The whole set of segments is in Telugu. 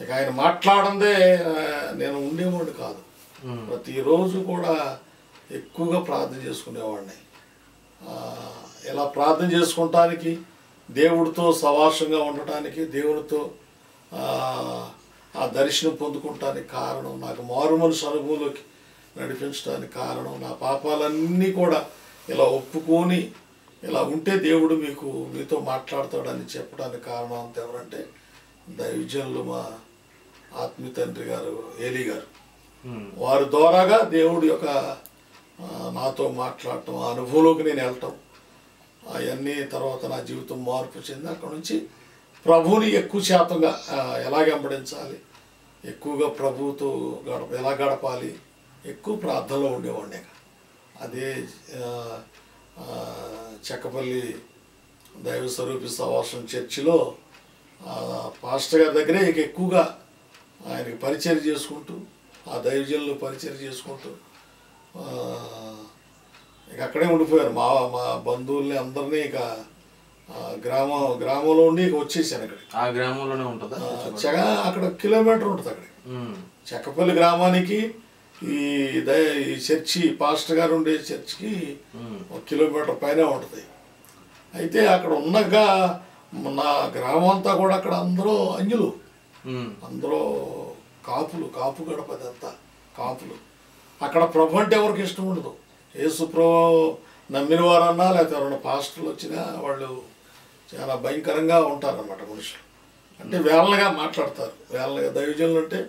ఇక ఆయన మాట్లాడందే నేను ఉండేవాడిని కాదు. ప్రతిరోజు కూడా ఎక్కువగా ప్రార్థన చేసుకునేవాడిని. ఇలా ప్రార్థన చేసుకుంటానికి, దేవుడితో సవాసంగా ఉండటానికి, దేవుడితో ఆ దర్శనం పొందుకుంటానికి కారణం, నాకు మారు మనసు అనుభవంలోకి నడిపించడానికి కారణం, నా పాపాలన్నీ కూడా ఇలా ఒప్పుకొని ఇలా ఉంటే దేవుడు మీతో మాట్లాడతాడని చెప్పడానికి కారణం అంత ఎవరంటే దైవజనులు మా ఆత్మీయ తండ్రి గారు ఏలీ గారు. వారి ద్వారాగా దేవుడి యొక్క నాతో మాట్లాడటం, ఆ అనుభవంలోకి నేను వెళ్ళటం, అవన్నీ తర్వాత నా జీవితం మార్పు చెంది అక్కడ నుంచి ప్రభువుని ఎక్కువ శాతంగా ఎలా వెంబడించాలి, ఎక్కువగా ప్రభువుతో ఎలా గడపాలి, ఎక్కువ ప్రార్థనలో ఉండేవాడిని. అదే చెక్కపల్లి దైవ స్వరూపి సవాసం చర్చిలో పాస్టర్ గారి దగ్గరే ఎక్కువగా ఆయనకి పరిచయం చేసుకుంటూ, ఆ దైవజనులు పరిచయం చేసుకుంటూ ఇక అక్కడే ఉండిపోయారు. మా బంధువుల్ని అందరినీ ఇక గ్రామంలో ఉండి ఇక వచ్చేసాను. అక్కడ ఆ గ్రామంలోనే ఉంటుందా? అక్కడ కిలోమీటర్ ఉంటుంది. అక్కడ చెక్కపల్లి గ్రామానికి ఈ చర్చి పాస్టర్ గారు ఉండే చర్చికి 1 కిలోమీటర్ పైన ఉంటుంది. అయితే అక్కడ ఉన్నగా నా గ్రామం అంతా కూడా అక్కడ అందరూ అంజులు, అందరూ కాపు గడపది అంతా కాపులు. అక్కడ ప్రభు అంటే ఎవరికి ఇష్టం ఉండదు. యేసు ప్రభు నమ్మిన వారన్నా లేకపోతే ఎవరైనా పాస్టర్లు వచ్చినా వాళ్ళు చాలా భయంకరంగా ఉంటారన్నమాట మనుషులు. అంటే వేళ్ళగా మాట్లాడతారు, వేళ్ళగా దైవజనులు అంటే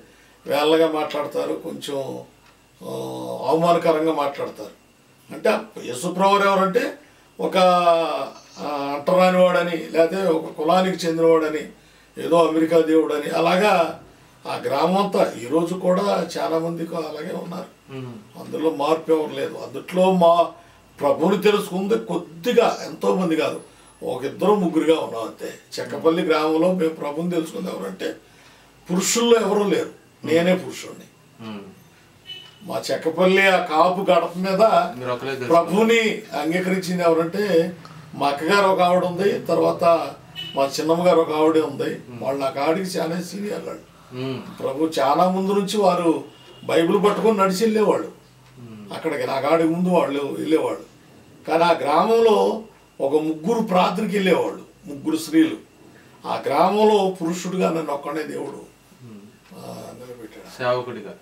వేళ్ళగా మాట్లాడతారు, కొంచెం అవమానకరంగా మాట్లాడతారు. అంటే యేసు ప్రభు ఎవరంటే ఒక అంటరాని వాడని, లేకపోతే ఒక కులానికి చెందినవాడని, ఏదో అమెరికా దేవుడని, అలాగా ఆ గ్రామం అంతా ఈరోజు కూడా చాలామందికి అలాగే ఉన్నారు. అందులో మార్పు ఎవరు లేదు. అందుట్లో మా ప్రభువుని తెలుసుకుంది కొద్దిగా, ఎంతోమంది కాదు, 1-2-3 ఉన్నాం అంతే. చెక్కపల్లి గ్రామంలో మేము ప్రభుని తెలుసుకుంది ఎవరంటే పురుషుల్లో ఎవరూ లేరు, నేనే పురుషుడిని. మా చెక్కపల్లి ఆ కాపు గడప మీద ప్రభుని అంగీకరించింది ఎవరంటే మా అక్కగారు ఒక ఆవిడ ఉంది, తర్వాత మా చిన్నమ్మ గారు ఒక ఆవిడే ఉంది. వాళ్ళు నాకు ఆడికి చాలా సీనియర్ వాళ్ళు. ప్రభు చాలా ముందు నుంచి వారు బైబిల్ పట్టుకొని నడిచి వెళ్ళేవాళ్ళు అక్కడికి, నాకు ఆడికి ముందు వాళ్ళు వెళ్ళేవాళ్ళు. కానీ ఆ గ్రామంలో ఒక 3 ప్రార్థనకి వెళ్ళేవాళ్ళు, 3 స్త్రీలు. ఆ గ్రామంలో పురుషుడిగా నన్ను ఒక్కడే దేవుడు నిలబెట్టాడు, సేవకుడిగా.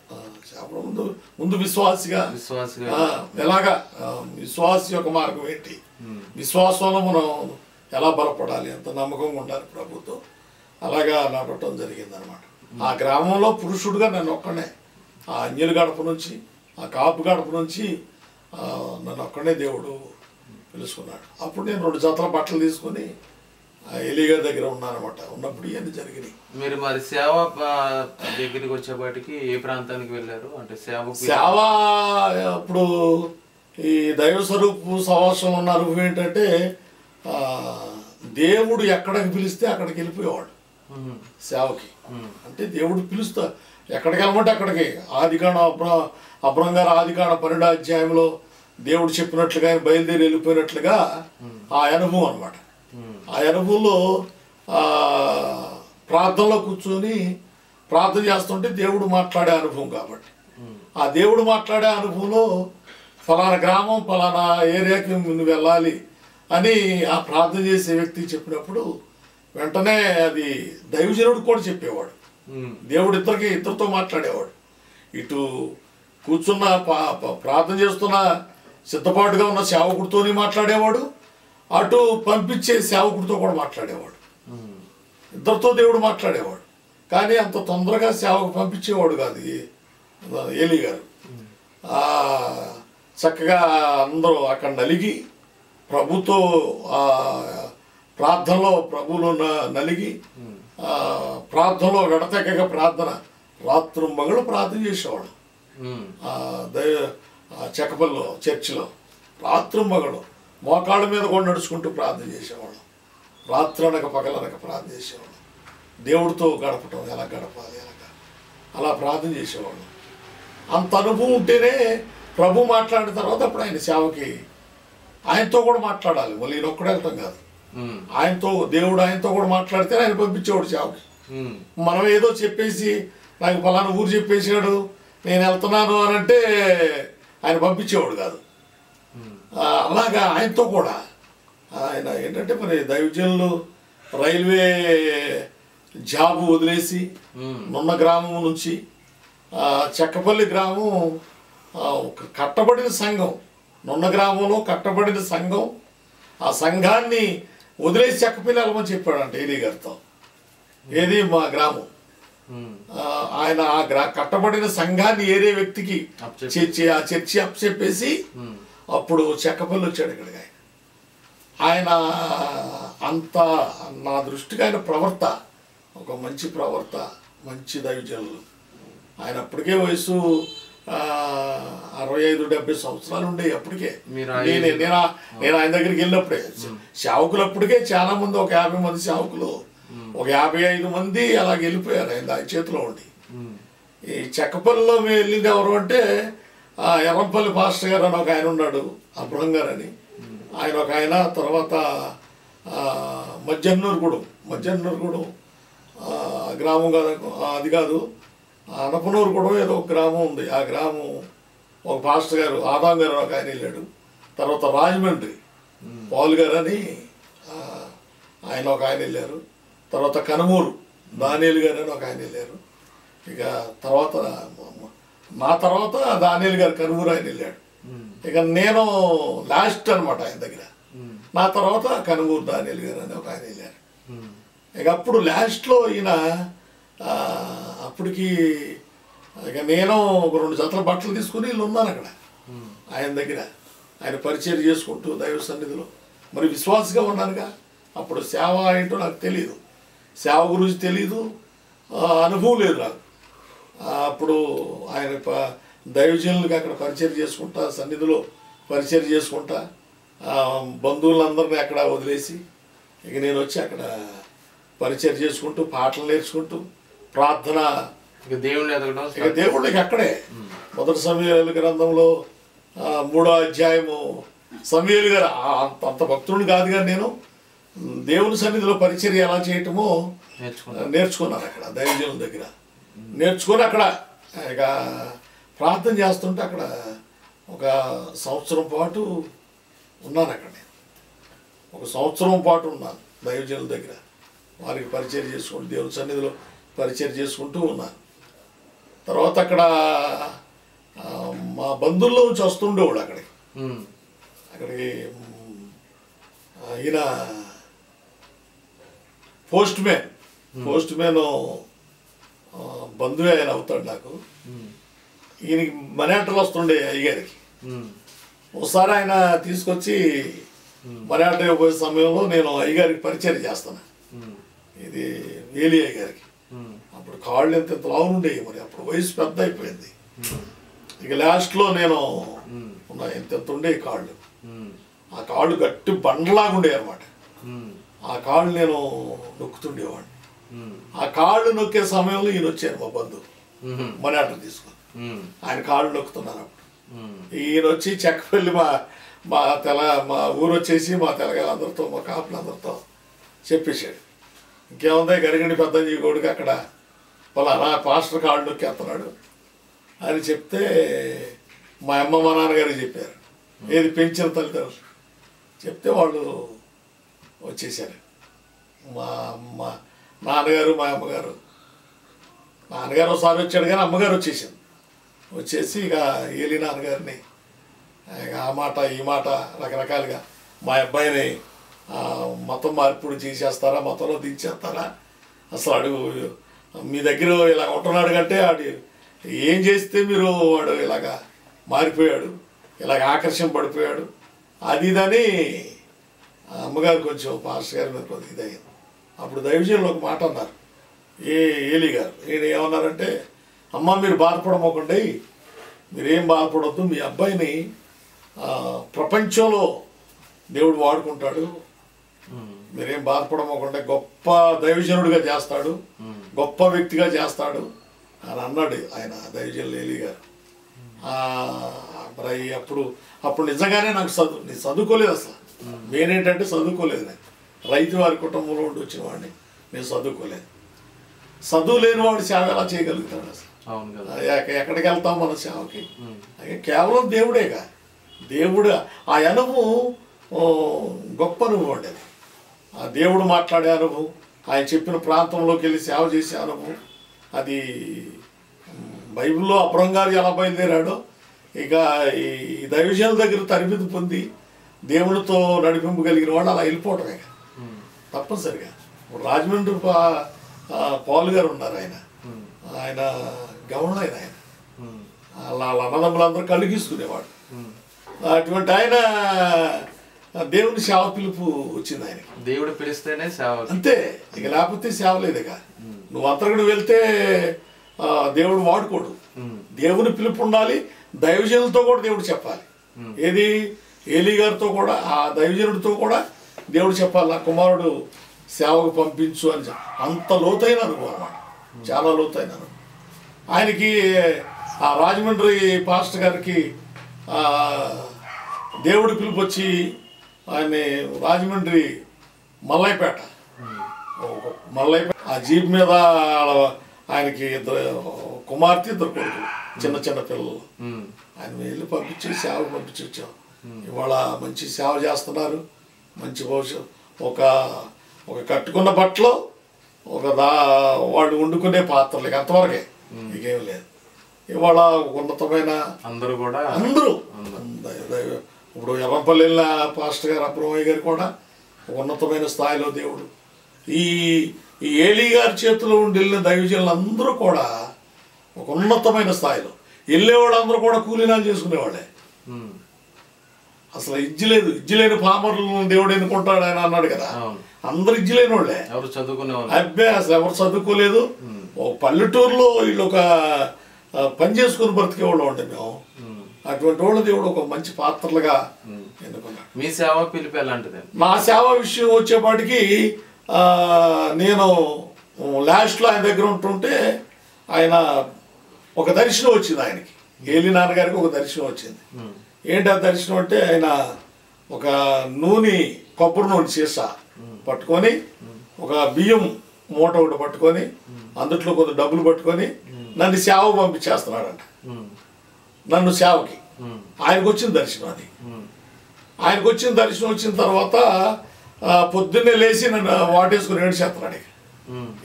ముందు విశ్వాసిగా. ఎలాగా విశ్వాసి యొక్క మార్గం ఏంటి, విశ్వాసంలో మనం ఎలా బలపడాలి, ఎంత నమ్మకంగా ఉండాలి ప్రభుతో, అలాగా నడవటం జరిగిందనమాట. ఆ గ్రామంలో పురుషుడిగా నన్ను ఒక్కడే, ఆ అంజలి గడప నుంచి, ఆ కాపు గడప నుంచి నన్ను ఒక్కడే దేవుడు పిలుచుకున్నాడు. అప్పుడు నేను 2 జతల బట్టలు తీసుకొని ఏలీ గారి దగ్గర ఉన్నానమాట. ఉన్నప్పుడు ఇవన్నీ జరిగినాయి. మీరు మరి సేవ దగ్గరికి వచ్చేపాటికి ఏ ప్రాంతానికి వెళ్ళారు? అంటే సేవ ఇప్పుడు ఈ దైవ స్వరూపు సవాసం ఉన్న అనుభవం ఏంటంటే దేవుడు ఎక్కడికి పిలిస్తే అక్కడికి వెళ్ళిపోయేవాడు సేవకి. అంటే దేవుడు పిలుస్తా ఎక్కడికి వెళ్ళమంటే అక్కడికి. ఆదికాండ అబ్రహం గారు ఆదికాండ 12వ అధ్యాయంలో దేవుడు చెప్పినట్లుగా ఆయన బయలుదేరి వెళ్ళిపోయినట్లుగా ఆ అనుభవం అనమాట. ఆ అనుభవంలో ప్రార్థనలో కూర్చొని ప్రార్థన చేస్తుంటే దేవుడు మాట్లాడే అనుభవం కాబట్టి, ఆ దేవుడు మాట్లాడే అనుభవంలో ఫలానా గ్రామం ఫలానా ఏరియాకి నువ్వు వెళ్ళాలి అని ఆ ప్రార్థన చేసే వ్యక్తి చెప్పినప్పుడు వెంటనే అది దైవజనుడు కూడా చెప్పేవాడు. దేవుడు ఇద్దరితో మాట్లాడేవాడు. ఇటు కూర్చున్న ప్రార్థన చేస్తున్న సిద్ధపాటుగా ఉన్న సేవకుడితోని మాట్లాడేవాడు, అటు పంపించే సేవకుడితో కూడా మాట్లాడేవాడు. ఇద్దరితో దేవుడు మాట్లాడేవాడు. కానీ అంత తొందరగా సేవకు పంపించేవాడు కాదు ఏలీ గారు. చక్కగా అందరూ అక్కడ నలిగి ప్రభుతో ప్రార్థనలో ప్రభువులో నలిగి ప్రార్థనలో విడతెక్కగా ప్రార్థన రాత్రి మగళ్ళు ప్రార్థన చేసేవాడు. చెక్కపల్లిలో చర్చిలో రాత్రి మగళ్ళు మోకాళ్ళ మీద కూడా నడుచుకుంటూ ప్రార్థన చేసేవాడు. రాత్రి అనక పగలనక ప్రార్థన చేసేవాడు. దేవుడితో గడపటం ఎలా గడపాలి అలా ప్రార్థన చేసేవాడు. అంత అనుభవం ఉంటేనే ప్రభు మాట్లాడిన తర్వాత అప్పుడు ఆయన సేవకి ఆయనతో కూడా మాట్లాడాలి. మళ్ళీ ఈయన ఒక్కడే వెళ్ళటం కాదు, ఆయనతో దేవుడు ఆయనతో కూడా మాట్లాడితే ఆయన పంపించేవాడు సేవకి. మనం ఏదో చెప్పేసి నాకు ఫలానా ఊరు చెప్పేసాడు నేను వెళ్తున్నాను అని అంటే ఆయన పంపించేవాడు కాదు. అలాగా ఆయనతో కూడా ఆయన ఏంటంటే మరి దైవజనులు రైల్వే జాబ్ వదిలేసి నున్న గ్రామం నుంచి చెక్కపల్లి గ్రామం ఒక కట్టబడిన సంఘం, నున్న గ్రామంలో కట్టబడిన సంఘం, ఆ సంఘాన్ని వదిలేసి చెక్కపల్లి వెళ్ళమని చెప్పాడంట ఏలీ గారితో. ఏది మా గ్రామం. ఆయన ఆ కట్టబడిన సంఘాన్ని ఏరే వ్యక్తికి ఆ చర్చి అప్పచెప్పేసి అప్పుడు చెక్కపల్లి వచ్చాడు ఇక్కడికి. ఆయన అంత నా దృష్టికి ఆయన ప్రవర్త ఒక మంచి ప్రవర్త, మంచి దైవజనులు. ఆయన అప్పటికే వయసు 65-70 సంవత్సరాలు ఉండే అప్పటికే. నేను ఆయన దగ్గరికి వెళ్ళినప్పుడే సేవకులు అప్పటికే చాలా మంది, ఒక 50 మంది సేవకులు, ఒక 55 మంది అలాగ వెళ్ళిపోయారు ఆయన చేతిలో ఉండి. ఈ చెక్కపల్లిలో మేము వెళ్ళింది ఎవరు అంటే ఎర్రంపల్లి పాస్టర్ గారు అని ఒక ఆయన ఉన్నాడు, అబ్రహం గారు అని ఆయన ఒక ఆయన. తర్వాత మధ్యన్నూరుగూడెం గ్రామం కాదు, అది కాదు, అనపనూరుగూడెం ఏదో ఒక గ్రామం ఉంది. ఆ గ్రామం ఒక పాస్టర్ గారు ఆదాం గారు ఒక ఆయన వెళ్ళాడు. తర్వాత రాజమండ్రి పాల్ గారు అని ఆయన ఒక ఆయన వెళ్ళారు. తర్వాత కనుమూరు దానియేలు గారు అని ఒక ఆయన వెళ్ళారు. ఇక తర్వాత నా తర్వాత దానియేలు గారు కనుమూరు ఆయన వెళ్ళాడు. ఇక నేను లాస్ట్ అనమాట ఆయన దగ్గర. నా తర్వాత కనుమూరు దానియేలు గారు అని ఒక ఆయన వెళ్ళారు. ఇక అప్పుడు లాస్ట్లో ఈయన అప్పటికి ఇక నేను ఒక 2 జతల బట్టలు తీసుకుని వీళ్ళు ఉన్నాను అక్కడ ఆయన దగ్గర. ఆయన పరిచయం చేసుకుంటూ దైవ సన్నిధిలో మరి విశ్వాసగా ఉన్నానుగా. అప్పుడు సేవ ఏంటో నాకు తెలియదు, సేవ గురించి తెలీదు, అనుభవం లేదు నాకు. అప్పుడు ఆయన దైవజనులకి అక్కడ పరిచయం చేసుకుంటా, సన్నిధిలో పరిచయం చేసుకుంటా, బంధువులందరినీ అక్కడ వదిలేసి ఇక నేను వచ్చి అక్కడ పరిచయం చేసుకుంటూ, పాటలు నేర్చుకుంటూ, ప్రార్థన, ఇక దేవుళ్ళకి అక్కడే. మొదటి సమూయేలు గ్రంథంలో 3వ అధ్యాయము సమూయేలు గారు అంత భక్తుడిని కాదు కానీ నేను దేవుని సన్నిధిలో పరిచర్య ఎలా చేయటమో నేర్చుకున్నాను అక్కడ దైవజనుల దగ్గర. నేర్చుకొని అక్కడ ఇక ప్రార్థన చేస్తుంటే అక్కడ ఒక 1 సంవత్సరం పాటు ఉన్నాను అక్కడ. నేను 1 సంవత్సరం పాటు ఉన్నాను దైవజనుల దగ్గర. వారికి పరిచయం చేసుకుంటూ దేవుని సన్నిధిలో పరిచయం చేసుకుంటూ ఉన్నాను. తర్వాత అక్కడ మా బంధువుల్లో నుంచి వస్తుండేవాడు అక్కడికి ఈయన పోస్ట్ మ్యాన్ బంధువే ఆయన అవుతాడు నాకు. ఈయనకి మనీ ఆర్డర్లు వస్తుండే అయ్యగారికి. ఒకసారి ఆయన తీసుకొచ్చి మనీ ఆర్డర్ పోయే సమయంలో నేను అయ్యగారికి పరిచయం చేస్తాను. ఇది ఏలీ అయ్యగారికి. అప్పుడు కాళ్ళు ఎంత లావు ఉండేవి, మరి అప్పుడు వయసు పెద్ద అయిపోయింది. ఇక లాస్ట్లో నేను ఎంత ఉండేవి కాళ్ళు. ఆ కాళ్ళు గట్టి బండలాగా ఉండేవి అనమాట. ఆ కాళ్ళు నేను నొక్కుతుండేవాడిని. ఆ కాళ్ళు నొక్కే సమయంలో ఈయన వచ్చారు మా బంధువు మనీ ఆర్డర్ తీసుకొని. ఆయన కాళ్ళు నొక్కుతున్నాను అప్పుడు. ఈయన వచ్చి చెక్కపల్లి మా ఊరు వచ్చేసి మా తెలంగాణందరితో, మా కాపులందరితో చెప్పేశాడు, ఇంకేముంది గరిగండి పెద్దంజీ కొడుకు అక్కడ పలానా పాస్టర్ కాళ్ళు నొక్కేస్తున్నాడు అని చెప్తే మా అమ్మ మా నాన్నగారికి చెప్పారు. ఏది పెంచిన తల్లిదండ్రులు చెప్తే వాళ్ళు వచ్చేసారు. మా నాన్నగారు మా అమ్మగారు. నాన్నగారు ఒకసారి వచ్చాడు కానీ అమ్మగారు వచ్చేసి ఇక ఏలీ నాన్నగారిని ఇక ఆ మాట ఈ మాట రకరకాలుగా మా అబ్బాయిని మతం మార్పుడు చేసేస్తారా, మతంలో దించేస్తారా, అసలు అడుగు మీ దగ్గర ఇలా ఉంటున్నాడు కంటే ఆడు ఏం చేస్తే మీరు వాడు ఇలాగా మారిపోయాడు, ఇలాగ ఆకర్షింపడిపోయాడు అది ఇదని అమ్మగారు కొంచెం పాస్టర్ గారి మీద కొద్దిగా ఇదయ్యింది. అప్పుడు దైవజనులు ఒక మాట అన్నారు, ఏలీ గారు. నేను ఏమన్నారంటే, అమ్మ మీరు బాధపడమోకండి, మీరేం బాధపడవద్దు, మీ అబ్బాయిని ప్రపంచంలో దేవుడు వాడుకుంటాడు, మీరేం బాధపడమోకండి, గొప్ప దైవజనుడిగా చేస్తాడు, గొప్ప వ్యక్తిగా చేస్తాడు అని అన్నాడు ఆయన దైవజనులు ఏలీ గారు. మరి అప్పుడు నిజంగానే నాకు నేను చదువుకోలేదు, అసలు నేనేంటంటే చదువుకోలేదు. నేను రైతు వారి కుటుంబంలో ఉండి వచ్చిన వాడిని, నేను చదువుకోలేదు. చదువు లేనివాడు సేవ ఎలా చేయగలుగుతాడు అసలు? అవును కదా. ఎక్కడికి వెళ్తాం మన సేవకి? కేవలం దేవుడేగా. దేవుడు ఆ అనుభవం గొప్ప అనుభవం ఉండేది. ఆ దేవుడు మాట్లాడే అనుభవం, ఆయన చెప్పిన ప్రాంతంలోకి వెళ్ళి సేవ చేసే అనుభవం, అది బైబిల్లో అబ్రహం గారు ఎలా బయలుదేరాడో ఇక ఈ దైవజనుల దగ్గర తరబితి పొంది దేవునితో నడిపింపగలిగిన వాళ్ళు అలా వెళ్ళిపోవటమే తప్పనిసరిగా. ఇప్పుడు రాజమండ్రి పాల్ గారు ఉన్నారు, ఆయన గవర్నర్ ఆయన వాళ్ళ అన్నదమ్ములందరూ కలుగిస్తునేవాడు. అటువంటి ఆయన దేవుని సేవ పిలుపు వచ్చింది ఆయనకి. దేవుడు పిలిస్తేనే సేవ, అంతే. ఇక లేకపోతే సేవ లేదుగా. నువ్వు అంతకుడు వెళ్తే దేవుడు వాడుకోడు. దేవుని పిలుపు ఉండాలి. దైవజనులతో కూడా దేవుడు చెప్పాలి. ఏది ఏలీ గారితో కూడా, ఆ దైవజనుడితో కూడా దేవుడు చెప్పాలి, నా కుమారుడు సేవకు పంపించు అని. అంత లోతైన అనుభవం అన్నమాట, చాలా లోతైన అనుభవం. ఆయనకి ఆ రాజమండ్రి పాస్టర్ గారికి దేవుడు పిలుపు వచ్చి ఆయన రాజమండ్రి మల్లైపేట ఆ జీప్ మీద ఆయనకి కుమార్తె 2 కొడుకులు, చిన్న చిన్న పిల్లలు. ఆయన వెళ్ళి పంపించి సేవకు పంపించి వచ్చాం. ఇవాళ మంచి సేవ చేస్తున్నారు. మంచి భవిష్యత్తు. ఒక కట్టుకున్న బట్టలు, వాళ్ళు వండుకునే పాత్రలు, అంతవరకే, ఇంకేం లేదు. ఇవాళ ఉన్నతమైన అందరూ ఇప్పుడు ఎర్రంపల్లి వెళ్ళిన పాస్టర్ గారు అబ్రహ్మయ్య గారు కూడా ఉన్నతమైన స్థాయిలో దేవుడు. ఈ ఏలీ గారి చేతిలో ఉండి వెళ్ళిన దైవజనులు అందరూ కూడా ఒక ఉన్నతమైన స్థాయిలో వెళ్ళేవాళ్ళు. అందరూ కూడా కూలీనాలు చేసుకునేవాళ్ళే. అసలు ఇజ్జిలేని పామరులను దేవుడు ఎన్నుకుంటాడు ఆయన అన్నాడు కదా. అందరు ఇజ్జిలేని వాళ్ళే, అబ్బే అసలు ఎవరు చదువుకోలేదు. ఒక పల్లెటూరులో వీళ్ళు ఒక పని చేసుకుని బ్రతికేవాళ్ళు ఉండే మేము. అటువంటి వాళ్ళు దేవుడు ఒక మంచి పాత్రలుగా ఎన్నుకున్నాడు. మీ సేవ పిలిపి ఎలాంటిది? నా సేవ విషయం వచ్చేపాటికి నేను లాస్ట్లో ఆయన దగ్గర ఉంటుంటే ఆయన ఒక దర్శనం వచ్చింది ఆయనకి. ఏలీ నాన్నగారికి ఒక దర్శనం వచ్చింది. ఏంటి ఆ దర్శనం అంటే, ఆయన ఒక కొబ్బరి నూనె సీసా పట్టుకొని, ఒక బియ్యం మూట ఒకటి పట్టుకొని, అందుట్లో కొంత డబ్బులు పట్టుకొని నన్ను సేవకు పంపించేస్తున్నాడంట. నన్ను సేవకి ఆయనకు వచ్చిన దర్శనం అది. ఆయనకు వచ్చిన దర్శనం వచ్చిన తర్వాత పొద్దున్నే లేచి నన్ను వాటేసుకుని ఏడ్చేస్తున్నాడు.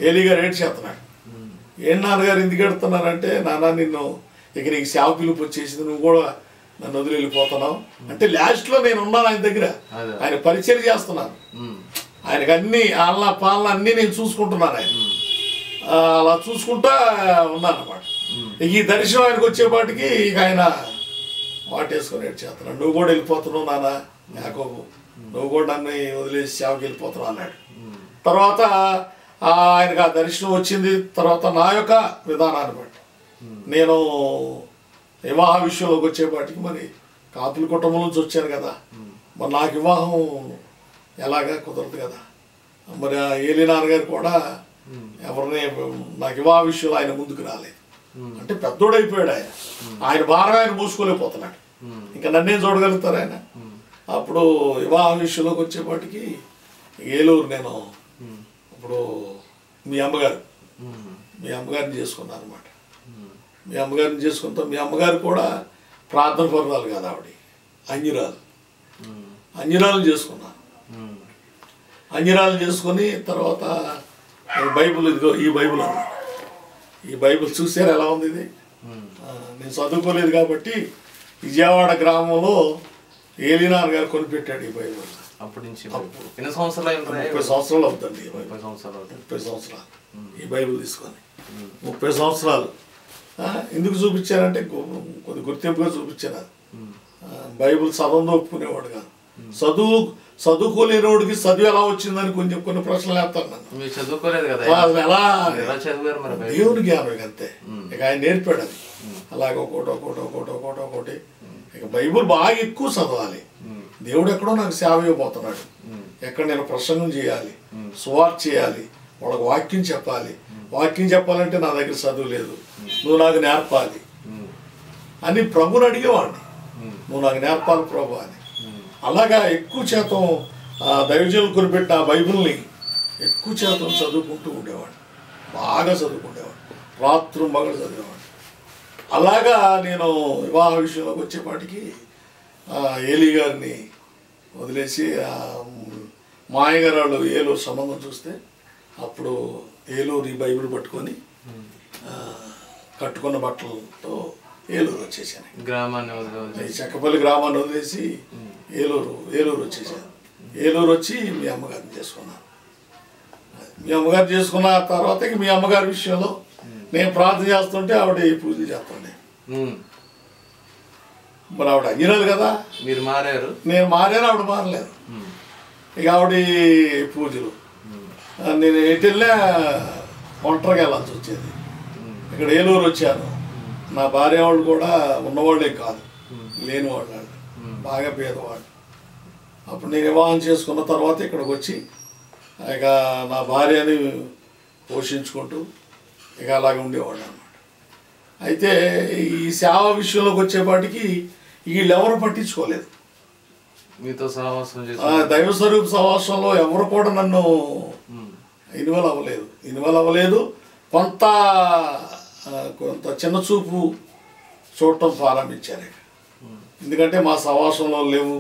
ఏలీ గారు ఏడ్చేస్తున్నాడు. ఏం నాన్నగారు ఎందుకు ఎడుతున్నారంటే, నాన్న నిన్ను ఇక నీకు సేవ పిలుపు వచ్చేసింది, నువ్వు కూడా నన్ను వదిలి వెళ్ళిపోతున్నావు అంటే. లాస్ట్లో నేను ఉన్నాను ఆయన దగ్గర, ఆయన పరిచయం చేస్తున్నాను. ఆయనకు అన్ని ఆలన పాలన అన్నీ నేను చూసుకుంటున్నాను. ఆయన అలా చూసుకుంటా ఉన్నాను అన్నమాట. ఇక ఈ దర్శనం ఆయనకు వచ్చేపాటికి ఇక ఆయన వాటేసుకొని ఏడ్చేస్తున్నాడు. నువ్వు కూడా వెళ్ళిపోతున్నావు నాన్న యాకోబు, నువ్వు కూడా నన్ను వదిలేసి సేవకి వెళ్ళిపోతున్నావు అన్నాడు. తర్వాత ఆయనకు ఆ దర్శనం వచ్చింది. తర్వాత నా యొక్క విధానాన్ని బట్టి నేను వివాహ విషయంలోకి వచ్చేపాటికి మరి కాపుల కుటుంబం నుంచి వచ్చాను కదా, మరి నాకు వివాహం ఎలాగా కుదరదు కదా. మరి ఏలీ నాన్నగారు కూడా ఎవరిని నాకు వివాహ విషయంలో ఆయన ముందుకు రాలేదు. అంటే పెద్దోడైపోయాడు ఆయన. ఆయన భారం ఆయన మూసుకోలేకపోతున్నాడు. ఇంకా నన్నేం చూడగలుగుతారు ఆయన. అప్పుడు వివాహ విషయంలోకి వచ్చేపాటికి ఏలూరు నేను ఇప్పుడు మీ అమ్మగారిని చేసుకున్నాను అనమాట. మీ అమ్మగారిని చేసుకుంటాం. మీ అమ్మగారు కూడా ప్రార్థన పరురాలు కాదు, ఆవిడ అంజరాలు చేసుకున్నాను. అంజరాలు చేసుకొని తర్వాత బైబుల్, ఇదిగో ఈ బైబుల్ అన్నమాట. ఈ బైబుల్ చూసారు ఎలా ఉంది ఇది. నేను చదువుకోలేదు కాబట్టి విజయవాడ గ్రామంలో ఏలినార్ గారు కొనిపెట్టాడు ఈ బైబుల్. అప్పటి నుంచి 30 సంవత్సరాలు అవుతుంది. 30 సంవత్సరాలు ఈ బైబుల్ తీసుకొని 30 సంవత్సరాలు. ఎందుకు చూపించారంటే కొద్ది గుర్తింపుగా చూపించాను. బైబుల్ చదవంతో ఒప్పుకునేవాడు కాదు. చదువుకోలేనివాడికి చదువు ఎలా వచ్చిందని కొన్ని ప్రశ్నలు వేస్తాను నన్ను. చదువుకోలేదు కదా, ఎలా దేవుని జ్ఞానం అంతే. ఇక ఆయన నేర్పాడు అది. అలాగే ఒకటి ఇక బైబుల్ బాగా ఎక్కువ చదవాలి. దేవుడు ఎక్కడో నాకు సేవ ఇవ్వబోతున్నాడు, ఎక్కడ నేను ప్రసంగం చేయాలి, సువార్త చేయాలి, వాళ్ళకి వాక్యం చెప్పాలి. వాక్యం చెప్పాలంటే నా దగ్గర చదువు లేదు, నువ్వు నాకు నేర్పాలి అని ప్రభుని అడిగేవాడిని. నువ్వు నాకు నేర్పాలి ప్రభు అని. అలాగా ఎక్కువ శాతం దైవజనులు కొనిపెట్టిన ఆ బైబిల్ని ఎక్కువ శాతం చదువుకుంటూ ఉండేవాడు. బాగా చదువుకునేవాడు, రాత్రు మగడు చదివేవాడు. అలాగా నేను వివాహ విషయంలోకి వచ్చేపాటికి ఏలీ గారిని వదిలేసి మాయగారు వాళ్ళు ఏలూరు సంబంధం చూస్తే అప్పుడు ఏలూరు ఈ బైబిల్ పట్టుకొని కట్టుకున్న బట్టలతో ఏలూరు వచ్చేసాను. గ్రామాన్ని చెక్కపల్లి గ్రామాన్ని వదిలేసి ఏలూరు వచ్చేసాను. ఏలూరు వచ్చి మీ అమ్మగారిని చేసుకున్నాను. మీ అమ్మగారు చేసుకున్న తర్వాత మీ అమ్మగారి విషయంలో నేను ప్రార్థన చేస్తుంటే ఆవిడ పూజ చేస్తుండే. మరి ఆవిడ అంజనాలు కదా, మీరు మారారు, నేను మారాను, ఆవిడ మారలేదు. ఇక ఆవిడ పూజలు నేను ఎటెళ్ళా ఒంటరిగా వెళ్ళాల్సి వచ్చేది. ఇక్కడ ఏలూరు వచ్చాను. నా భార్య వాళ్ళు కూడా ఉన్నవాళ్ళే కాదు, లేని వాళ్ళు, బాగా పేదవాళ్ళు. అప్పుడు నేను వివాహం చేసుకున్న తర్వాత ఇక్కడికి వచ్చి ఇక నా భార్యని పోషించుకుంటూ ఇక అలాగే ఉండేవాళ్ళు అన్నమాట. అయితే ఈ సేవ విషయంలోకి వచ్చేపాటికి వీళ్ళెవరు పట్టించుకోలేదు. మీతో సహవాసం దైవ స్వరూప సహవాసంలో ఎవరు కూడా నన్ను ఇన్వాల్వ్ అవ్వలేదు. కొంత చిన్న చూపు చూడటం ప్రారంభించారు. ఎందుకంటే మా సహవాసంలో లేవు,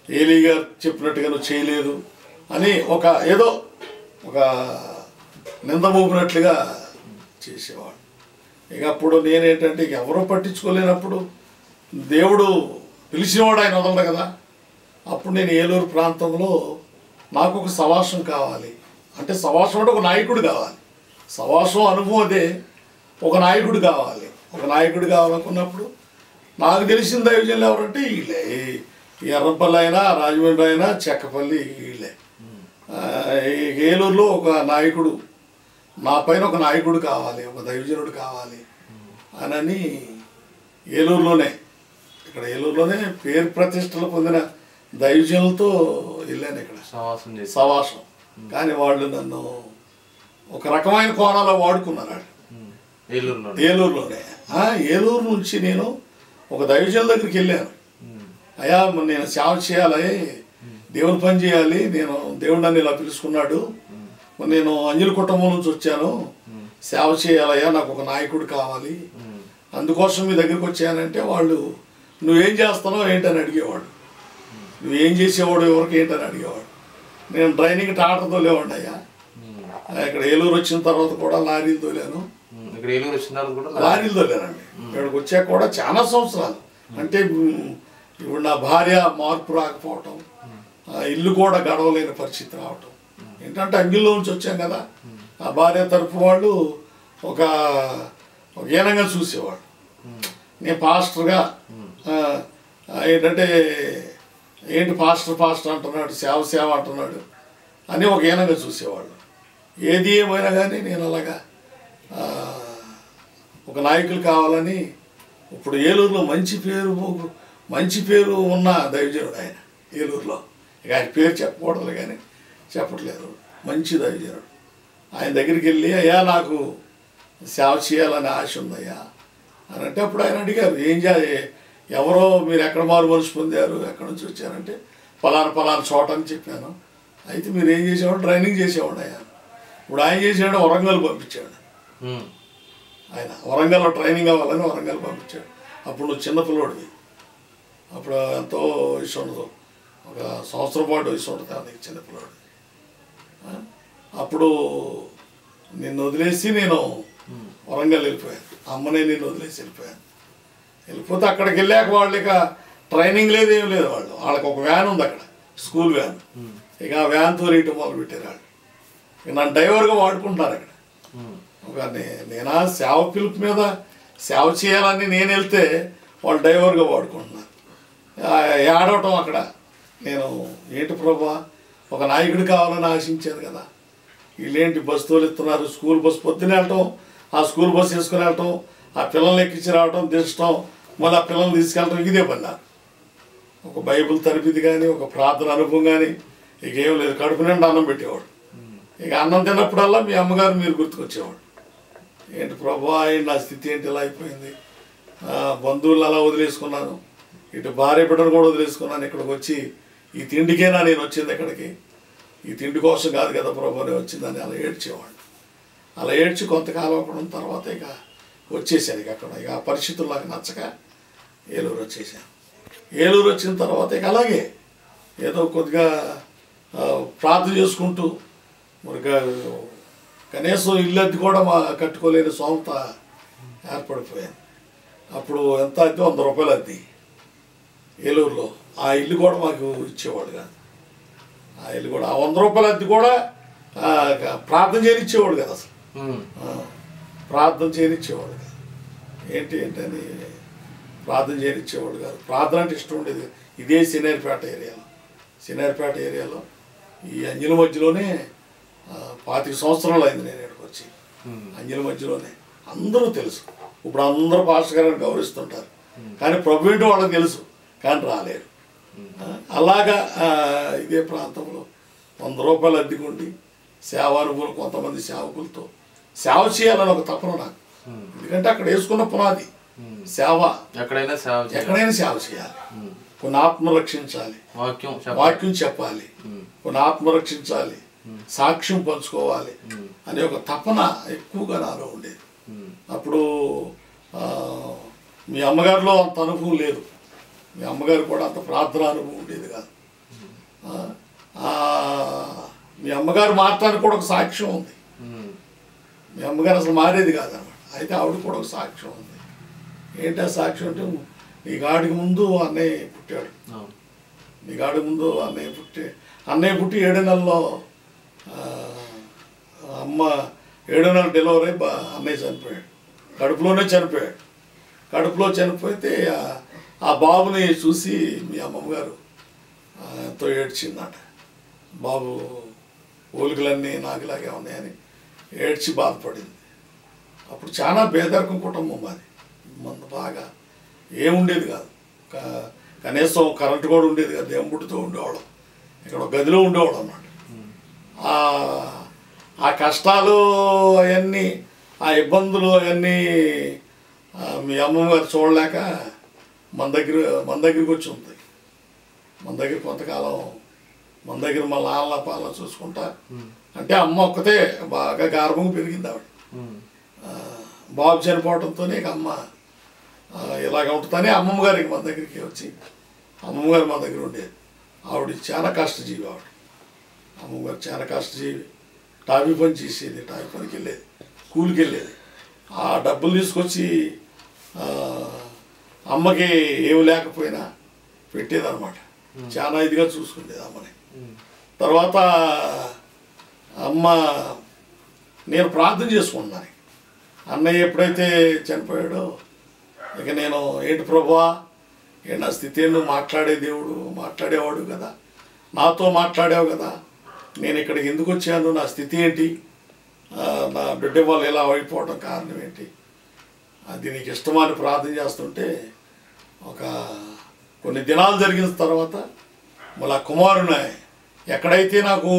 ఏలీ గారు చెప్పినట్టుగా నువ్వు చేయలేదు అని ఏదో ఒక నింద మోపినట్లుగా చేసేవాడు. ఇక అప్పుడు నేనేంటంటే ఇక ఎవరో పట్టించుకోలేనప్పుడు దేవుడు పిలిచినవాడు ఆయన వదలడు కదా. అప్పుడు నేను ఏలూరు ప్రాంతంలో నాకు ఒక సవాసం కావాలి, అంటే సవాసం అంటే ఒక నాయకుడు కావాలి. సవాసం అనుభవం అదే, ఒక నాయకుడు కావాలి. ఒక నాయకుడు కావాలనుకున్నప్పుడు నాకు తెలిసిన దైవజనులు ఎవరంటే వీళ్ళే. ఎర్రపల్లి అయినా, రాజమండ్రి అయినా, చెక్కపల్లి, వీళ్ళే. ఏలూరులో ఒక నాయకుడు, నా పైన ఒక నాయకుడు కావాలి, ఒక దైవజనుడు కావాలి అని ఏలూరులోనే పేరు ప్రతిష్టలు పొందిన దైవజనులతో వెళ్ళాను ఇక్కడ సవాసం. కానీ వాళ్ళు నన్ను ఒక రకమైన కోణాల్లో వాడుకున్నారు. ఏలూరులోనే ఏలూరు నుంచి నేను ఒక దైవజనుల దగ్గరికి వెళ్ళాను. అయ్యా నేను సేవ చేయాలి, దేవుని పని చేయాలి, నేను దేవుడు నన్ను ఇలా పిలుచుకున్నాడు, నేను అంజలి కుటుంబం నుంచి వచ్చాను, సేవ చేయాలయ్యా, నాకు ఒక నాయకుడు కావాలి, అందుకోసం మీ దగ్గరికి వచ్చానంటే వాళ్ళు నువ్వేం చేస్తున్నావు ఏంటని అడిగేవాడు. నువ్వేం చేసేవాడు ఎవరికి ఏంటని అడిగేవాడు. నేను ట్రైనింగ్ ట్రాక్టర్ తోలేవాడిని అయ్యా. ఇక్కడ ఏలూరు వచ్చిన తర్వాత కూడా లారీలు తోలాను. లారీలు తోలానండి. ఇక్కడికి వచ్చాక కూడా చాలా సంవత్సరాలు, అంటే ఇప్పుడు నా భార్య మార్పు రాకపోవటం, ఇల్లు కూడా గడవలేని పరిస్థితి రావటం. ఏంటంటే అంగిల్లో నుంచి వచ్చాం కదా, ఆ భార్య తరపు వాళ్ళు ఒక హీనంగా చూసేవాడు. నేను పాస్టర్గా ఏంటంటే ఏంటి పాస్టర్ అంటున్నాడు, సేవ అంటున్నాడు అని ఒక హీనంగా చూసేవాళ్ళు. ఏది ఏమైనా కానీ నేను అలాగా ఒక నాయకులు కావాలని, ఇప్పుడు ఏలూరులో మంచి పేరు ఉన్న దైవజనుడు ఆయన ఏలూరులో. ఇక ఆయన పేరు చెప్పకూడదు కానీ చెప్పట్లేదు, మంచి దైవజనుడు. ఆయన దగ్గరికి వెళ్ళి అయ్యా నాకు సేవ చేయాలని ఆశ ఉందయ్యా అని అంటే అప్పుడు ఆయన అడిగారు, ఎవరో మీరు ఎక్కడ మారు మనసు పొందారు, ఎక్కడి నుంచి వచ్చారంటే పలానా చోట అని చెప్పాను. అయితే మీరు ఏం చేసేవాడు, ట్రైనింగ్ చేసేవాడు అయ్యా. ఇప్పుడు ఆయన చేసేవాడు వరంగల్ పంపించాడు. ఆయన వరంగల్లో ట్రైనింగ్ అవ్వాలని వరంగల్ పంపించాడు. అప్పుడు నువ్వు చిన్నపిల్లోడివి, అప్పుడు ఎంతో వయసు ఉండదు, ఒక సంవత్సరం పాటు వయసు ఉంటుంది నీకు చిన్నపిల్లోడివి. అప్పుడు నిన్ను వదిలేసి నేను వరంగల్ వెళ్ళిపోయాను. అమ్మనే నిన్ను వదిలేసి వెళ్ళిపోతే అక్కడికి వెళ్ళాక వాళ్ళు ఇక ట్రైనింగ్ లేదు, ఏం లేదు. వాళ్ళకి ఒక వ్యాన్ ఉంది అక్కడ, స్కూల్ వ్యాన్. ఇక ఆ వ్యాన్తో రీటం మొదలు పెట్టారు వాళ్ళు. ఇక నన్ను డ్రైవర్గా వాడుకుంటున్నారు అక్కడ. ఒక నేను సేవ పిలుపు మీద సేవ చేయాలని నేను వెళ్తే వాళ్ళు డ్రైవర్గా వాడుకుంటున్నారు. ఏడవటం అక్కడ. నేను ఏంటి ప్రభా, ఒక నాయకుడు కావాలని ఆశించాను కదా, వీళ్ళేంటి బస్సు తోలిస్తున్నారు, స్కూల్ బస్సు పొద్దున వెళ్ళటం, ఆ స్కూల్ బస్సు వేసుకుని వెళ్ళటం, ఆ పిల్లల్ని ఎక్కించి రావటం, దించడం, మళ్ళీ ఆ పిల్లల్ని తీసుకెళ్ళటం, ఇదే పని. ఒక బైబిల్ తరపిది కానీ ఒక ప్రార్థన అనుభవం కానీ ఇక ఏం లేదు. కడుపు నిండా అన్నం పెట్టేవాడు. ఇక అన్నం తిన్నప్పుడల్లా మీ అమ్మగారు మీరు గుర్తుకొచ్చేవాడు. ఏంటి ప్రభా, నా స్థితి ఏంటి ఇలా అయిపోయింది, బంధువులు అలా వదిలేసుకున్నాను, ఇటు భార్య బిడ్డను కూడా వదిలేసుకున్నాను, ఇక్కడికి వచ్చి ఈ తిండికేనా నేను వచ్చింది, ఇక్కడికి ఈ తిండి కోసం కాదు కదా ప్రభు అని వచ్చిందని అలా ఏడ్చేవాడు. అలా ఏడ్చి కొంతకాలం అక్కడ తర్వాత ఇక వచ్చేసాను. ఇక అక్కడ ఇక ఆ పరిస్థితులు నాకు నచ్చక ఏలూరు వచ్చేసాను. ఏలూరు వచ్చిన తర్వాత ఇక అలాగే ఏదో కొద్దిగా ప్రార్థన చేసుకుంటూ మరి కనీసం ఇల్లు అద్దె కూడా కట్టుకోలేని సొంత ఏర్పడిపోయాను. అప్పుడు ఎంత అద్దె 100 రూపాయలు అద్దె ఏలూరులో. ఆ ఇల్లు కూడా మాకు ఇచ్చేవాడు కాదు. ఆ ఇల్లు కూడా ఆ 100 రూపాయల అద్దె కూడా ప్రార్థన చేయనిచ్చేవాడు కదా అసలు. ప్రార్థన చేయనిచ్చేవాడు కాదు. ఏంటని ప్రార్థన చేయనిచ్చేవాడు కాదు. ప్రార్థన అంటే ఇష్టం ఉండేది. ఇదే సినేరిపేట ఏరియాలో ఈ అంజల మధ్యలోనే 25 సంవత్సరాలు అయింది నేను ఇక్కడికి వచ్చి. అంజల మధ్యలోనే అందరూ తెలుసు. ఇప్పుడు అందరూ పాస్టర్ గారిని గౌరవిస్తుంటారు, కానీ ప్రభు ఏంటో వాళ్ళకి తెలుసు, కానీ రాలేరు. అలాగా ఇదే ప్రాంతంలో 100 రూపాయలు అద్దెకుండి సేవానుభూలు కొంతమంది సేవకులతో సేవ చేయాలని ఒక తపన నాకు. ఎందుకంటే అక్కడ వేసుకున్న పునాది సేవ. ఎక్కడైనా సేవ చేయాలి, కొన్ని ఆత్మ రక్షించాలి, వాక్యం చెప్పాలి, కొన్ని ఆత్మ రక్షించాలి, సాక్ష్యం పంచుకోవాలి అనే ఒక తపన ఎక్కువగా నాలో ఉండేది. అప్పుడు మీ అమ్మగారిలో అంత అనుభవం లేదు. మీ అమ్మగారు కూడా అంత ప్రార్థన అనుభవం ఉండేది కాదు. మీ అమ్మగారు మాట్లాడడానికి కూడా ఒక సాక్ష్యం ఉంది. మీ అమ్మగారు అసలు మారేది కాదనమాట. అయితే ఆవిడ కూడా ఒక సాక్ష్యం ఉంది. ఏంటి ఆ సాక్ష్యం అంటే, నీ గాడికి ముందు అన్నయ్య పుట్టాడు. నీ గాడి ముందు అన్నయ్య పుట్టి 7 నెలల్లో అమ్మ 7 నెలలు డెలివరీ అన్నయ్య చనిపోయాడు. కడుపులోనే చనిపోయాడు. కడుపులో చనిపోతే ఆ బాబుని చూసి మీ అమ్మమ్మగారు ఎంతో ఏడ్చిందట. బాబు పోలికలన్నీ నాకులాగే ఉన్నాయని ఏడ్చి బాధపడింది. అప్పుడు చాలా పేదరికం కుటుంబం మాది. మందు బాగా ఏముండేది కాదు. కనీసం కరెంటు కూడా ఉండేది కాదు. దేవుడితో ఉండేవాళ్ళం. ఇక్కడ ఒక గదిలో ఉండేవాళ్ళం అన్నమాట. ఆ కష్టాలు అవన్నీ, ఆ ఇబ్బందులు అవన్నీ మీ అమ్మగారు చూడలేక మన దగ్గరికి వచ్చి ఉంది. మన దగ్గర కొంతకాలం మన దగ్గర మా నాన్న పాలన చూసుకుంటా. అంటే అమ్మ ఒక్కతే బాగా గార్భంగా పెరిగింది ఆవిడ. బాబు చనిపోవడంతో ఇక అమ్మ ఇలాగ ఉంటుందని అమ్మమ్మ గారికి మన దగ్గరికి వచ్చి అమ్మమ్మగారు మన దగ్గర ఉండేది. ఆవిడ చాలా కష్టజీవి. అమ్మమ్మగారు చాలా కష్టజీవి. టాపీ పని చేసేది, టాపీ పనికి వెళ్ళేది, కూలికి వెళ్ళేది. ఆ డబ్బులు తీసుకొచ్చి అమ్మకి ఏమి లేకపోయినా పెట్టేదన్నమాట. చాలా ఇదిగా చూసుకునేది అమ్మని. తర్వాత అమ్మ నేను ప్రార్థన చేసుకున్నాను. అన్నయ్య ఎప్పుడైతే చనిపోయాడో ఇక నేను ఏంటి ప్రభువా, నా స్థితి నువ్వు మాట్లాడేవాడు కదా, నాతో మాట్లాడావు కదా, నేను ఇక్కడికి ఎందుకు వచ్చాను, నా స్థితి ఏంటి, నా బిడ్డ వాళ్ళు ఇలా అయిపోవడం కారణం ఏంటి, అది నీకు ఇష్టమని ప్రార్థన చేస్తుంటే కొన్ని దినాలు జరిగిన తర్వాత మళ్ళీ కుమారుని ఎక్కడైతే నాకు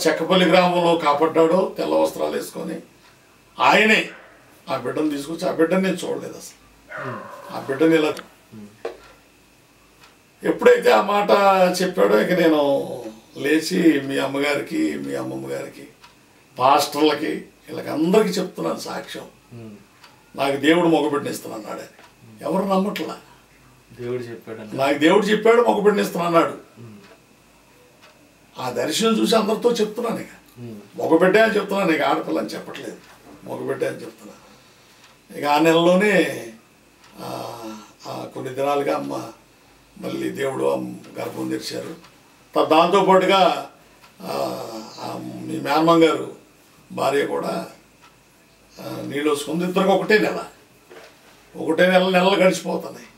చెక్కపల్లి గ్రామంలో కాపాడ్డాడో తెల్ల వస్త్రాలు వేసుకొని ఆయనే ఆ బిడ్డను తీసుకొచ్చి, ఆ బిడ్డను నేను చూడలేదు అసలు. ఆ బిడ్డని ఇలా ఎప్పుడైతే ఆ మాట చెప్పాడో ఇక నేను లేచి మీ అమ్మగారికి, మీ అమ్మమ్మ గారికి, పాస్టర్లకి, వీళ్ళకి అందరికీ చెప్తున్నాను సాక్ష్యం. నాకు దేవుడు మగబిడ్డనిస్తున్నాడు. ఎవరు నమ్మట్లా. నాకు దేవుడు చెప్పాడు మగబిడ్డనిస్తున్నాడు. ఆ దర్శనం చూసి అందరితో చెప్తున్నాను. ఇక మగబిడ్డ అని చెప్తున్నాను, ఇక ఆడపిల్ల అని చెప్పట్లేదు, మగబిడ్డ అని చెప్తున్నాను. ఇక ఆ నెలలోనే కొన్ని దినాలుగా అమ్మ మళ్ళీ దేవుడు గర్భం తెరిచారు. దాంతోపాటుగా మీ మేనమ్మ గారు భార్య కూడా నీళ్ళు వస్తుంది. ఇద్దరికి ఒకటే నెలలు గడిచిపోతున్నాయి.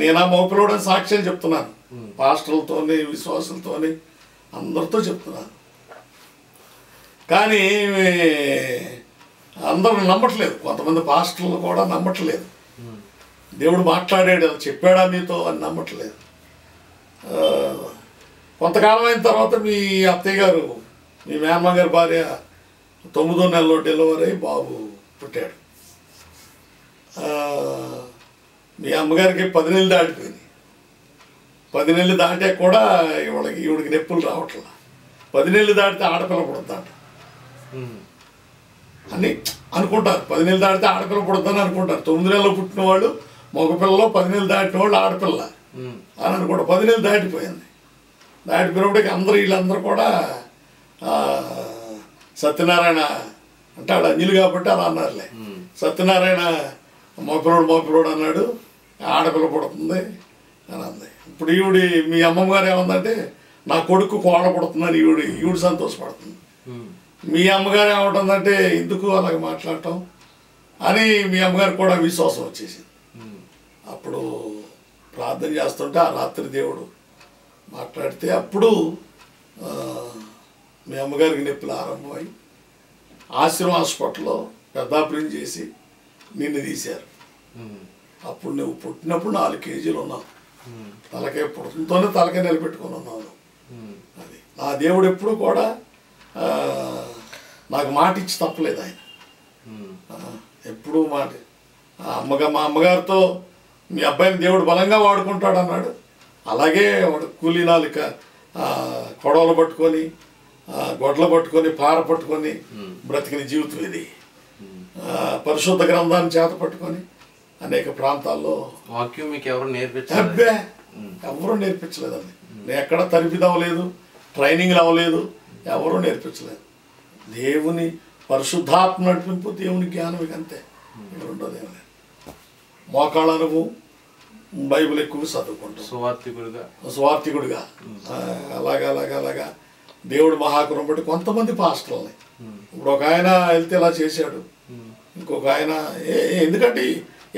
నేను ఆ మగపిల్లడని సాక్ష్యాలు చెప్తున్నాను, పాస్టర్లతోని, విశ్వాసులతోని, అందరితో చెప్తున్నాను. కానీ అందరూ నమ్మట్లేదు. కొంతమంది పాస్టర్లు కూడా నమ్మట్లేదు. దేవుడు మాట్లాడాడు, చెప్పాడా మీతో అని నమ్మట్లేదు. కొంతకాలం అయిన తర్వాత మీ అత్తయ్య గారు, మీ మేనమ్మ గారి భార్య 9వ నెలలో డెలివరీ అయ్యి బాబు పుట్టాడు. మీ అమ్మగారికి 10 నెలలు దాటిపోయింది. 10 నెలలు దాటే కూడా ఈవిడికి నొప్పులు రావట్లా. 10 నెలలు దాటితే ఆడపిల్ల పుడుతుందంట అని అనుకుంటారు. 10 నెలలు దాటితే ఆడపిల్ల పుడుతుందని అనుకుంటారు. 9 నెలలు పుట్టిన వాళ్ళు మగపిల్లలో, 10 నెలలు దాటిన వాళ్ళు ఆడపిల్ల అని అనుకుంటారు. 10 నెలలు దాటిపోయింది. దాటిపోయినప్పటికీ వీళ్ళందరూ కూడా సత్యనారాయణ అంటే ఆడ అంజలి కాబట్టి అలా అన్నారులే. సత్యనారాయణ మోపిలోడు అన్నాడు, ఆడపిల్ల పుడుతుంది అని అంది. ఇప్పుడు మీ అమ్మమ్మ గారు ఏమందంటే నా కొడుకు కోడ పుడుతుందని ఈవిడు సంతోషపడుతుంది. మీ అమ్మగారు ఏమంటుందంటే ఎందుకు అలాగ మాట్లాడటం అని మీ అమ్మగారు కూడా విశ్వాసం వచ్చేసింది. అప్పుడు ప్రార్థన చేస్తుంటే ఆ రాత్రి దేవుడు మాట్లాడితే అప్పుడు మీ అమ్మగారికి నొప్పులు ఆరంభమై ఆశ్రమ హాస్పిటల్లో పెద్ద ఆపరేషన్ చేసి నిన్ను తీశారు. అప్పుడు నువ్వు పుట్టినప్పుడు 4 కేజీలు ఉన్నావు. తలకాయ పుడుతుంతోనే తలకాయ నిలబెట్టుకొని ఉన్నావు. అది నా దేవుడు ఎప్పుడు కూడా నాకు మాట ఇచ్చి తప్పలేదు ఆయన. ఎప్పుడు మాట మా అమ్మగారితో మీ అబ్బాయిని దేవుడు బలంగా వాడుకుంటాడు అన్నాడు. అలాగే వాడు కూలీనాలిక కొడవలు పట్టుకొని గొడ్లు పట్టుకొని పార పట్టుకొని బ్రతికిన జీవితం ఇది. పరిశుద్ధ గ్రంథాన్ని చేత పట్టుకొని అనేక ప్రాంతాల్లో వాక్యం మీకు ఎవరు నేర్పించారు? అబ్బే ఎవరూ నేర్పించలేదండి. నేను ఎక్కడ తరిపిది అవ్వలేదు, ట్రైనింగ్లు అవ్వలేదు, ఎవరూ నేర్పించలేదు. దేవుని పరిశుద్ధాత్మ నడిపింపు, దేవుని జ్ఞానం ఇక అంతే. రెండోది ఏం లేదు. మోకాళ్ళ అనుభవం, బైబిల్ ఎక్కువ చదువుకుంటాం, స్వార్థికుడిగా అలాగా దేవుడు మహాకరం బట్టి కొంతమంది పాస్టర్లని. ఇప్పుడు ఒక ఆయన వెళ్తే ఇలా చేశాడు, ఇంకొక ఆయన ఎందుకంటే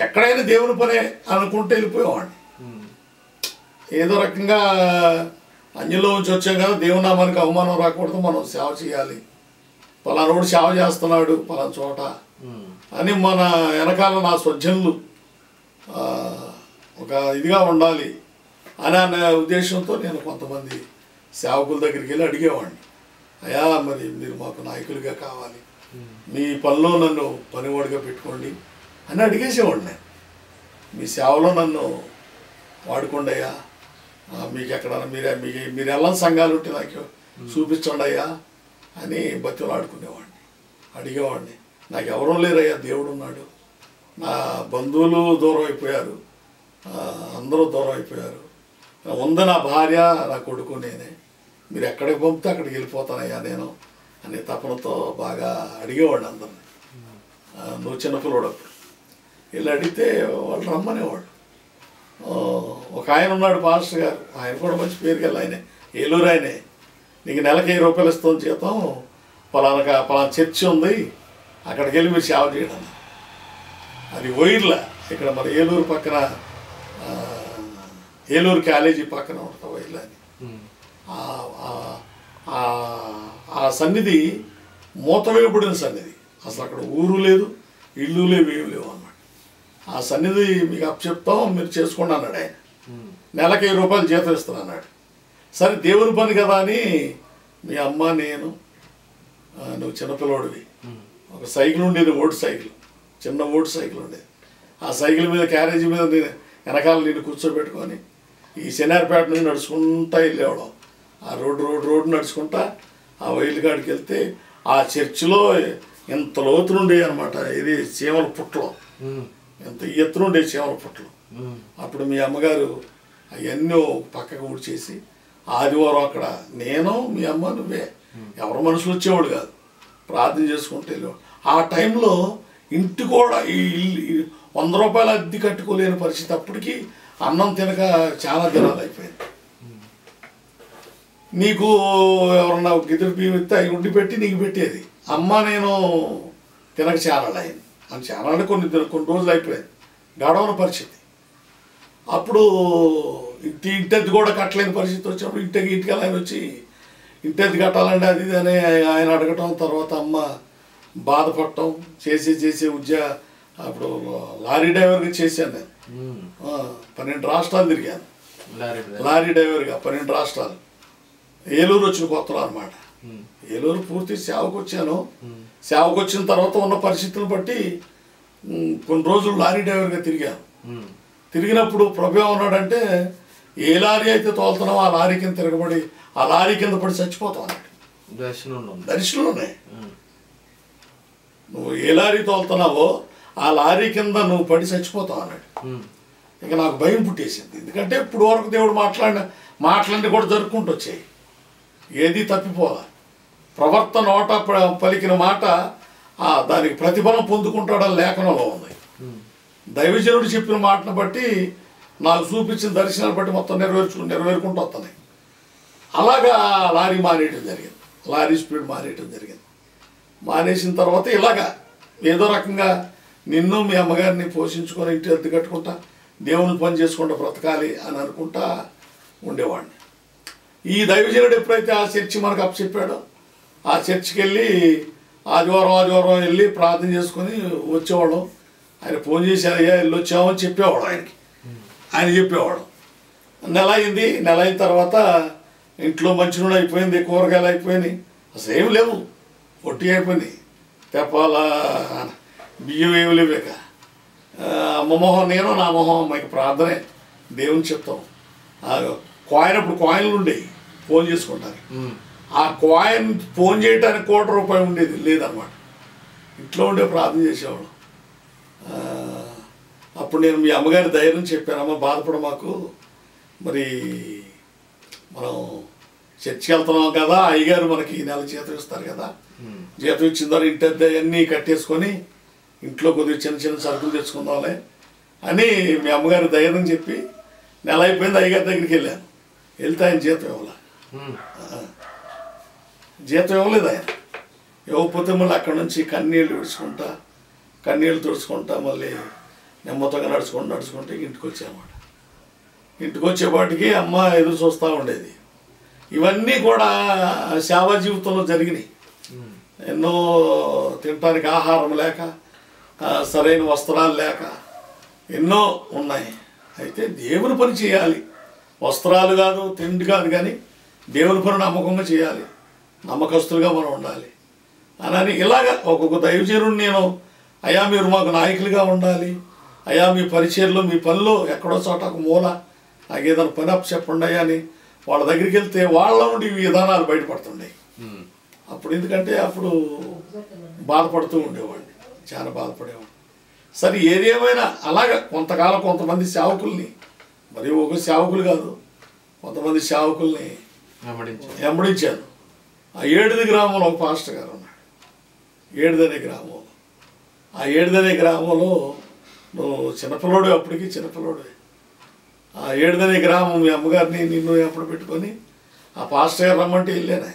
ఎక్కడైనా దేవుని పనే అనుకుంటే వెళ్ళిపోయేవాడిని. ఏదో రకంగా అన్యుల్లో నుంచి వచ్చాం కదా, దేవుని నామానికి అవమానం రాకూడదు, మనం సేవ చేయాలి, పలానోడు సేవ చేస్తున్నాడు పలానా చోట అని మన వెనకాల నా స్వజనులు ఒక ఇదిగా ఉండాలి అనే ఉద్దేశంతో నేను కొంతమంది సేవకుల దగ్గరికి వెళ్ళి అడిగేవాడిని. అయ్యా మరి మీరు మాకు నాయకులుగా కావాలి, మీ పనిలో నన్ను పనివాడిగా పెట్టుకోండి అని అడిగేసేవాడిని. నేను మీ సేవలో నన్ను వాడుకోండి అయ్యా, మీకు ఎక్కడన్నా మీరు వెళ్ళని సంఘాలు ఉంటే నాకు చూపించండి అయ్యా అని బతిలో ఆడుకునేవాడిని, అడిగేవాడిని. నాకు ఎవరూ లేరయ్యా, దేవుడు ఉన్నాడు. నా బంధువులు దూరం అయిపోయారు, అందరూ దూరం అయిపోయారు, ఉంది నా భార్య, నా కొడుకు, నేనే. మీరు ఎక్కడికి పంపితే అక్కడికి వెళ్ళిపోతానయ్యా నేను అనే తపనతో బాగా అడిగేవాడిని అందరిని. నువ్వు చిన్నపిల్లడు అప్పుడు వెళ్ళి అడిగితే వాళ్ళు రమ్మనేవాడు. ఒక ఆయన ఉన్నాడు పాస్టర్ గారు, ఆయన కూడా మంచి పేరు గల ఆయనే, ఏలూరు ఆయనే. నీకు నెలకి 1000 రూపాయలు ఇస్తాం జీతం, పలానా చర్చి ఉంది, అక్కడికి వెళ్ళి మీరు సేవ చేయడం. అది వైర్ల ఇక్కడ మన ఏలూరు పక్కన, ఏలూరు కాలేజీ పక్కన ఉంటుంది వైర్ల అని. ఆ సన్నిధి మూతవేయబడిన సన్నిధి, అసలు అక్కడ ఊరు లేదు, ఇల్లు లేవు, ఏమి లేవు అన్నమాట. ఆ సన్నిధి మీకు అప్పచెప్తాం, మీరు చేసుకోండి అన్నాడు ఆయన. నెలకి 1000 రూపాయలు జీతం ఇస్తాను అన్నాడు. సరే దేవుని పని కదా అని మీ అమ్మ, నేను, నువ్వు చిన్నపిల్లడివి, ఒక సైకిల్ ఉండేది, ఓటు సైకిల్, చిన్న ఓటు సైకిల్ ఉండేది. ఆ సైకిల్ మీద క్యారేజీ మీద వెనకాల నేను కూర్చోబెట్టుకొని ఈ శనివారపేట నుంచి నడుచుకుంటా వెళ్ళేవాడు. ఆ రోడ్డు నడుచుకుంటా ఆ వైలు కాడికి వెళ్తే ఆ చర్చిలో ఎంత లోతులు ఉండేవి అనమాట. ఇది చీమల పుట్టలు, ఎంత ఎత్తున ఉండేవి చీమల పుట్టలు. అప్పుడు మీ అమ్మగారు అవన్నీ పక్కకు ఊడ్చేసి ఆదివారం అక్కడ నేను, మీ అమ్మ, నువ్వే, ఎవరు మనుషులు వచ్చేవాడు కాదు, ప్రార్థన చేసుకుంటూ వెళ్ళేవాడు. ఆ టైంలో ఇంటి కూడా ఈ 100 రూపాయలు అద్దె కట్టుకోలేని పరిస్థితి. అప్పటికి అన్నం తినక చాలా దినాలు అయిపోయింది. నీకు ఎవరన్నా గిద్దరు బియ్యం ఇస్తే అవి ఉండి పెట్టి నీకు పెట్టేది. అమ్మ నేను తినక చాలా అయింది అని, చాలా అంటే కొన్ని రోజులు అయిపోయింది, గడవని పరిస్థితి. అప్పుడు ఇంటెద్ది కూడా కట్టలేని పరిస్థితి వచ్చినప్పుడు ఇంటికి ఆయన వచ్చి ఇంటెద్ది కట్టాలంటే అది ఇది అని ఆయన అడగటం, తర్వాత అమ్మ బాధపడటం, చేసే అప్పుడు లారీ డ్రైవర్గా చేశాను నేను. 12 రాష్ట్రాలు తిరిగాను లారీ డ్రైవర్గా, 12 రాష్ట్రాలు. ఏలూరు వచ్చిన కొత్తలో అనమాట. ఏలూరు పూర్తి సేవకు వచ్చాను. సేవకు వచ్చిన తర్వాత ఉన్న పరిస్థితులను బట్టి కొన్ని రోజులు లారీ డ్రైవర్గా తిరిగాను. తిరిగినప్పుడు ప్రభు ఏమన్నాడంటే ఏ లారీ అయితే తోలుతున్నావో ఆ లారీ కింద తిరగబడి ఆ లారీ కింద పడి చచ్చిపోతావు అన్నాడు. దర్శనంలోనే నువ్వు ఏ లారీ తోలుతున్నావో ఆ లారీ కింద నువ్వు పడి చచ్చిపోతావు అన్నాడు. ఇక నాకు భయం పుట్టేసింది. ఎందుకంటే ఇప్పుడు వరకు దేవుడు మాటలన్నీ కూడా జరుపుకుంటూ వచ్చాయి, ఏది తప్పిపోలా. ప్రవర్త నోట పలికిన మాట దానికి ప్రతిఫలం పొందుకుంటాడని లేఖనంలో ఉంది. దైవజనుడు చెప్పిన మాటను బట్టి నాకు చూపించిన దర్శనాన్ని బట్టి మొత్తం నెరవేరుకుంటూ వస్తున్నాయి. అలాగా లారీ మానేయటం జరిగింది, లారీ స్పీడ్ మానేయటం జరిగింది. మానేసిన తర్వాత ఇలాగా ఏదో రకంగా నిన్ను మీ అమ్మగారిని పోషించుకొని ఇంటి అద్దె కట్టుకుంటా దేవుని పని చేసుకుంటూ బ్రతకాలి అని అనుకుంటా ఉండేవాడిని. ఈ దైవజనుడు ఎప్పుడైతే ఆ చర్చి మనకు అప్పచెప్పాడో ఆ చర్చికి వెళ్ళి ఆదివారం వెళ్ళి ప్రార్థన చేసుకొని వచ్చేవాళ్ళం. ఆయన ఫోన్ చేసి అయ్యా వెళ్ళి వచ్చామని చెప్పేవాడు ఆయన చెప్పేవాడు. నెల అయింది. నెల అయిన తర్వాత ఇంట్లో మంచినూనె అయిపోయింది, కూరగాయలు అయిపోయినాయి, అసలు ఏమి లేవు, పొట్టి అయిపోయినాయి. తెప్పాల బియ్యం ఏమి లేవు. ఇక అమ్మ మొహం నేను, నా మొహం అమ్మాయికి ప్రార్థనే దేవుని చెప్తాం. కాయిన్ అప్పుడు కాయిన్లు ఉండేవి ఫోన్ చేసుకుంటానికి. ఆ కాయిన్ ఫోన్ చేయడానికి ₹1 ఉండేది లేదన్నమాట. ఇంట్లో ఉండే ప్రార్థన చేసేవాడు. అప్పుడు నేను మీ అమ్మగారి ధైర్యం చెప్పాను, అమ్మ బాధపడ మాకు, మరి మనం చర్చికి వెళ్తున్నాం కదా, అయ్యగారు మనకి ఈ నెల జీతం ఇస్తారు కదా, జీతం ఇచ్చిన ద్వారా ఇంటి అద్దె అన్నీ కట్టేసుకొని ఇంట్లో కొద్దిగా చిన్న చిన్న సరుకులు తెచ్చుకుందాంలే అని మీ అమ్మగారి ధైర్యం చెప్పి నెల అయిపోయింది. అయ్యగారి దగ్గరికి వెళ్ళాను. వెళ్తే ఆయన జీతం ఇవ్వలే, జీతం ఇవ్వలేదు. ఆయన ఇవ్వకపోతే మళ్ళీ అక్కడ నుంచి కన్నీళ్ళు తుడుచుకుంటా మళ్ళీ నెమ్మదిగా నడుచుకుంటూ ఇంటికి వచ్చామన్నమాట. ఇంటికి వచ్చేపాటికి అమ్మ ఎదురు చూస్తూ ఉండేది. ఇవన్నీ కూడా సేవా జీవితంలో జరిగినాయి. ఎన్నో తినడానికి ఆహారం లేక, సరైన వస్త్రాలు లేక ఎన్నో ఉన్నాయి. అయితే దేవుని పని చేయాలి, వస్త్రాలు కాదు తిండి కాదు, కానీ దేవుని పని నమ్మకంగా చేయాలి, నమ్మకస్తులుగా మనం ఉండాలి అని ఇలాగ ఒక్కొక్క దైవజనుడు నేను, అయ్యా మీరు మాకు నాయకులుగా ఉండాలి, అయ్యా మీ పరిచర్లో మీ పనిలో ఎక్కడో చోట ఒక మూల నాకు ఏదైనా పని అప్పు చెప్పండి అయ్యా అని వాళ్ళ దగ్గరికి వెళ్తే వాళ్ళ నుండి ఈ విధానాలు బయటపడుతుండేవి. అప్పుడు ఎందుకంటే అప్పుడు బాధపడుతూ ఉండేవాడిని, చాలా బాధపడేవాడిని. సరే ఏదేమైనా అలాగ కొంతకాలం కొంతమంది సేవకుల్ని, మరి ఒక సేవకులు కాదు కొంతమంది సేవకుల్ని వెంబడించాను. ఆ ఏడుది గ్రామంలో ఒక పాస్టర్ గారు ఉన్నాడు. ఏడుదనే గ్రామంలో, ఆ ఏడుదనే గ్రామంలో నువ్వు చిన్నపిల్లోడు, అప్పటికి చిన్నపిల్లోడు. ఆ ఏడుదనే గ్రామం మీ అమ్మగారిని నిన్ను ఎప్పుడు పెట్టుకొని ఆ పాస్టర్ గారు రమ్మంటే వెళ్ళాను.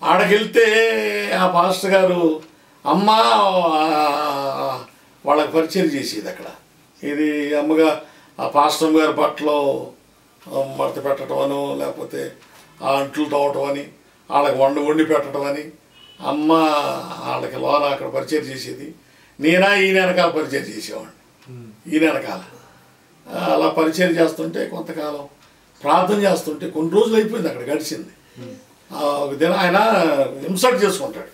ఆడకెళ్తే ఆ పాస్టర్ గారు అమ్మ వాళ్ళకి పరిచయం చేసేది అక్కడ. ఇది అమ్మగా ఆ పాస్టర్ గారి బట్టలో మడత పెట్టడం అని, లేకపోతే ఆ అంట్లు తోవటం అని, వాళ్ళకి వండి పెట్టడం అని అమ్మ వాళ్ళకి లోన అక్కడ పరిచయం చేసేది. ఈయన వెనకాల పరిచయం చేసేవాడిని. ఈయన వెనకాల అలా పరిచయం చేస్తుంటే కొంతకాలం ప్రార్థన చేస్తుంటే కొన్ని రోజులు అయిపోయింది, అక్కడ గడిచింది. ఒక దిన ఆయన ఇన్సర్ట్ చేసుకుంటాడు,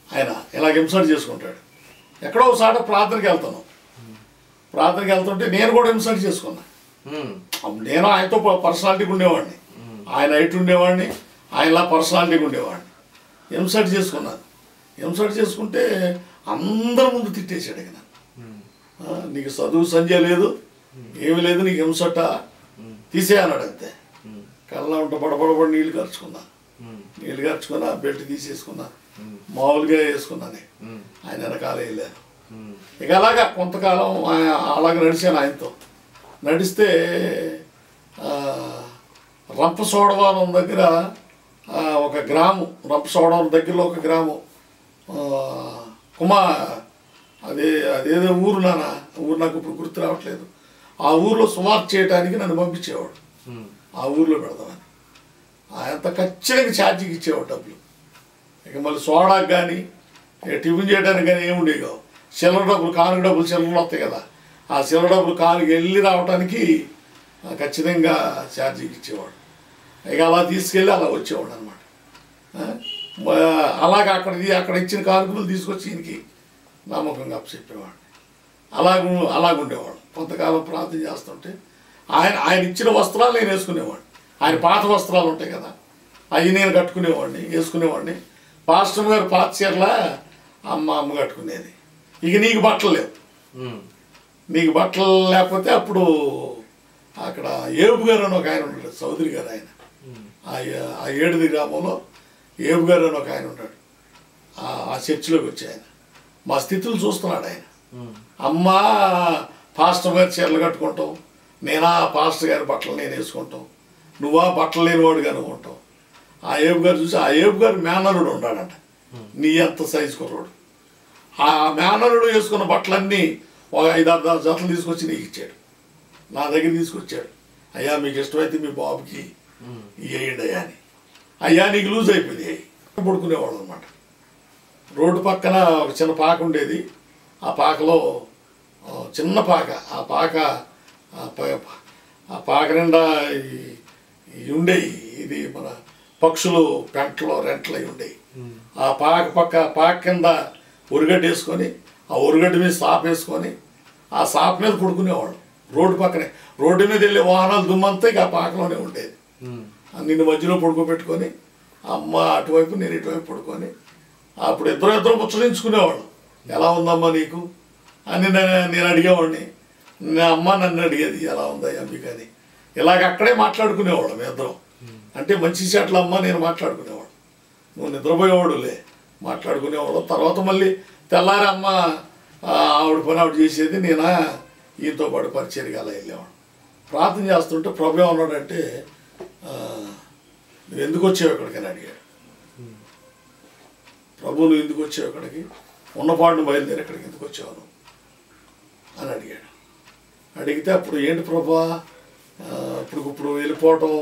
ఆయన ఇలాగ ఇన్సర్ట్ చేసుకుంటాడు. ఎక్కడో ఒకసారి ప్రార్థనకి వెళ్తుంటే నేను కూడా ఇన్సర్ట్ చేసుకున్నా. నేను ఆయనతో పర్సనాలిటీగా ఉండేవాడిని, ఆయన హైట్ ఉండేవాడిని, ఆయనలా పర్సనాలిటీగా ఉండేవాడిని. ఇన్సర్ట్ చేసుకున్నాను. ఇన్సర్ట్ చేసుకుంటే అందరి ముందు తిట్టేశాడు. ఇక నీకు చదువు సంజయ్ లేదు, ఏమి లేదు, నీకు హింసట తీసే అన్నాడు. అంతే. కళ్ళ ఉంట పడపడబడి నీళ్ళు ఖర్చుకున్నా, బెల్ట్ తీసేసుకున్నా, మామూలుగా వేసుకున్నాను. ఆయన వెనకాల వెళ్ళాను. ఇక అలాగా కొంతకాలం అలాగ నడిచాను ఆయనతో. నడిస్తే రంపసోడవరం దగ్గర ఒక గ్రామం, రంపసోడవరం దగ్గరలో ఒక గ్రామం, అదేదో ఊరు నాకు ఇప్పుడు గుర్తు రావట్లేదు. ఆ ఊర్లో సుమారు చేయడానికి నన్ను పంపించేవాడు. ఆ ఊర్లో పెడదామని ఆయనంత ఖచ్చితంగా ఛార్జీకి ఇచ్చేవాడు డబ్బులు. ఇక మళ్ళీ సోడాకి కానీ టిఫిన్ చేయడానికి కానీ ఏముండేవి కావు. చిల్లర డబ్బులు, కానుక డబ్బులు చిల్లరలు వస్తాయి కదా, ఆ చిల్లర డబ్బులు కానుక వెళ్ళి రావడానికి ఖచ్చితంగా ఛార్జీకి ఇచ్చేవాడు. ఇక అలా తీసుకెళ్ళి అలా వచ్చేవాడు అనమాట. అలాగ అక్కడ ఇచ్చిన కానుకలు తీసుకొచ్చి ఈయనకి నమ్మకంగా చెప్పేవాడు. అలాగుండేవాడు. కొంతకాలం ప్రార్థన చేస్తుంటే ఆయన ఇచ్చిన వస్త్రాలు నేను వేసుకునేవాడిని. ఆయన పాత వస్త్రాలు ఉంటాయి కదా, అవి నేను కట్టుకునేవాడిని, వేసుకునేవాడిని. పాస్టర్ గారు పాత చీరలా అమ్మ కట్టుకునేది. ఇక నీకు బట్టలు లేవు, నీకు బట్టలు లేకపోతే అప్పుడు అక్కడ ఏబు గారు అని ఒక ఆయన ఉంటాడు, చౌదరి గారు. ఆయన ఆ ఏడుది గ్రామంలో ఏబు గారు అని ఒక ఆయన ఉంటాడు. ఆ చర్చిలోకి వచ్చి ఆయన మా స్థితులు చూస్తున్నాడు. ఆయన అమ్మ పాస్టర్ గారి చీరలు కట్టుకుంటాం, నేనా పాస్టర్ గారి బట్టలు నేను వేసుకుంటాం, నువ్వా బట్టలు లేనివాడుగా నువ్వు ఉంటావు. ఆ ఏబు గారు చూసి, ఆ ఏబు గారు మేనరుడు ఉన్నాడంట, నీ ఎంత సైజు కుర్రోడు. ఆ మేనరుడు వేసుకున్న బట్టలన్నీ ఒక 5-6 జతలు తీసుకొచ్చి నీకు ఇచ్చాడు, నా దగ్గర తీసుకొచ్చాడు. అయ్యా మీకు ఇష్టమైతే మీ బాబుకి వేయండి అయ్యా అని. అయ్యా నీకు లూజ్ అయిపోయింది పడుకునేవాడు అనమాట. రోడ్డు పక్కన ఒక చిన్న పాక ఉండేది, ఆ పాకలో చిన్న పాక, ఆ పాక నిండా ఉండేవి, ఇది మన పక్షులు పెంటలో రెంట్లు అవి ఉండేవి. ఆ పాక కింద ఉరిగడ్డ వేసుకొని, ఆ ఉరిగడ్డ మీద సాప్ వేసుకొని ఆ సాప్ మీద పడుకునేవాడు. రోడ్డు పక్కనే, రోడ్డు మీద వెళ్ళే వాహనాలు దుమ్మంతా ఇక ఆ పాకలోనే ఉండేది. నిన్ను మధ్యలో పడుకోబెట్టుకొని అమ్మ అటువైపు నేను ఇటువైపు పడుకొని అప్పుడు ఇద్దరు ముచ్చరించుకునేవాడు. ఎలా ఉందమ్మా నీకు అని నేను అడిగేవాడిని, నా అమ్మ నన్ను అడిగేది ఎలా ఉందయ్యా మీకు అని. ఇలాగ అక్కడే మాట్లాడుకునేవాడు మీ ఇద్దరం. అంటే మంచి చెట్ల అమ్మ నేను మాట్లాడుకునేవాడు, నువ్వు నిద్రపోయేవాడులే మాట్లాడుకునేవాడు. తర్వాత మళ్ళీ తెల్లారి అమ్మ ఆవిడ పని ఆవిడ చేసేది, నేనా ఈయనతో పాటు పరిచర్యగా అలా వెళ్ళేవాడు. ప్రార్థన చేస్తుంటే ప్రభు ఏమన్నాడంటే, నువ్వు ఎందుకు వచ్చావు ఇక్కడికని అడిగాడు. ప్రభు నువ్వు ఎందుకు వచ్చావు ఇక్కడికి, ఉన్నపాడును బయలుదేరి ఇక్కడికి ఎందుకు వచ్చావు అని అడిగాడు. అడిగితే అప్పుడు ఏంటి ప్రభా ఇప్పుడు వెళ్ళిపోవటం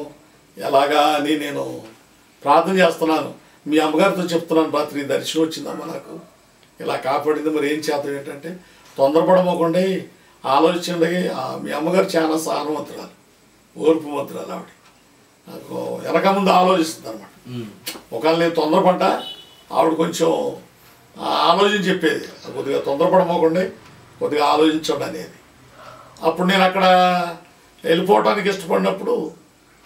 ఎలాగా అని నేను ప్రార్థన చేస్తున్నాను, మీ అమ్మగారితో చెప్తున్నాను, రాత్రి దర్శనం వచ్చిందమ్మా నాకు, ఇలా కాపాడింది, మరి ఏం చేద్దాం ఏంటంటే తొందరపడమోకండి ఆలోచించండి. మీ అమ్మగారు చాలా సహనవంతురాలు, ఓర్పువంతురాలు. ఆవిడ నాకు వెనక ముందు ఆలోచిస్తుంది అనమాట. ఒకవేళ నేను తొందరపడ్డా ఆవిడ కొంచెం ఆలోచించి చెప్పేది, కొద్దిగా తొందరపడమోకండి, కొద్దిగా ఆలోచించండి అనేది. అప్పుడు నేను అక్కడ వెళ్ళిపోవటానికి ఇష్టపడినప్పుడు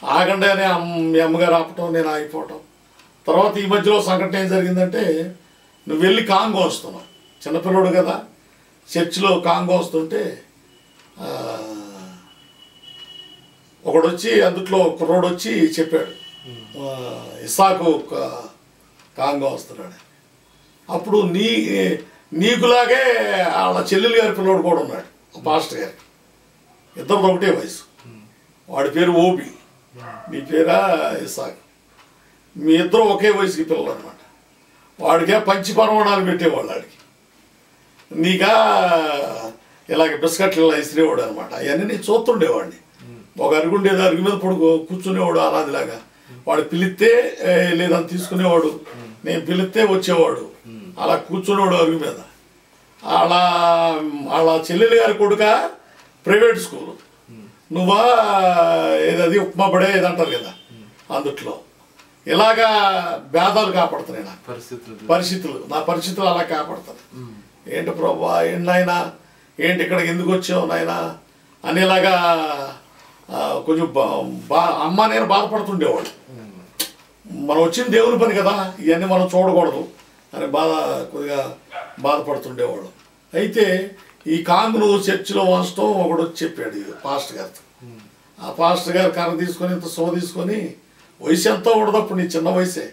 ఆగండి అని మీ అమ్మగారు ఆపటం, నేను ఆగిపోవటం. తర్వాత ఈ మధ్యలో సంఘటన ఏం జరిగిందంటే, నువ్వు వెళ్ళి కాంగో వస్తున్నావు, చిన్నపిల్లడు కదా, చర్చిలో కాంగో వస్తుంటే ఒకడు వచ్చి, అందుట్లో కుర్రోడు వచ్చి చెప్పాడు, ఇస్సాకు కాంగో వస్తున్నాడు. అప్పుడు నీకులాగే వాళ్ళ చెల్లెలు గారి పిల్లోడు కూడా ఉన్నాడు, పాస్టర్ గారికి. ఇద్దరు ఒకటే వయసు, వాడి పేరు ఓబి, నీ పేరా ఇస్సాకు. మీ ఇద్దరు ఒకే వయసుకి పిల్లలు అనమాట. వాడికే పంచి పరమాణాలు పెట్టేవాళ్ళు, వాడికి నీకా ఇలాగ బిస్కెట్లు ఇలా ఇసిరేవాడు అనమాట. అవన్నీ నేను చూస్తుండేవాడిని. ఒక అరుగుండేది, అరుగు మీద కూర్చునేవాడు అనాదిలాగా. వాడు పిలిస్తే లేదని తీసుకునేవాడు, నేను పిలిస్తే వచ్చేవాడు, అలా కూర్చునేవాడు అరుగు మీద. వాళ్ళ చెల్లెలు గారి కొడుక ప్రైవేట్ స్కూలు, నువ్వా ఏదది ఉప్మా పడే ఏదంటారు కదా, అందుట్లో ఇలాగా భేదాలు కాపాడుతున్నాయి నాకు పరిస్థితులు, నా పరిస్థితులు అలా కాపాడుతాను. ఏంటి ప్రభా, ఏంటి నాయనా, ఏంటి ఇక్కడికి ఎందుకు వచ్చావు నాయనా అనేలాగా కొంచెం అమ్మ నేను బాధపడుతుండేవాడు. మనం వచ్చింది దేవుని పని కదా, ఇవన్నీ మనం చూడకూడదు అని కొద్దిగా బాధపడుతుండేవాడు. అయితే ఈ కాంగ్ను చర్చిలో వంచడం ఒకడు వచ్చి చెప్పాడు పాస్టర్ గారితో. ఆ పాస్టర్ గారు కర్ర తీసుకొని ఇంత సో తీసుకొని, వయసు ఎంతో ఉండదు అప్పుడు, నీ చిన్న వయసే,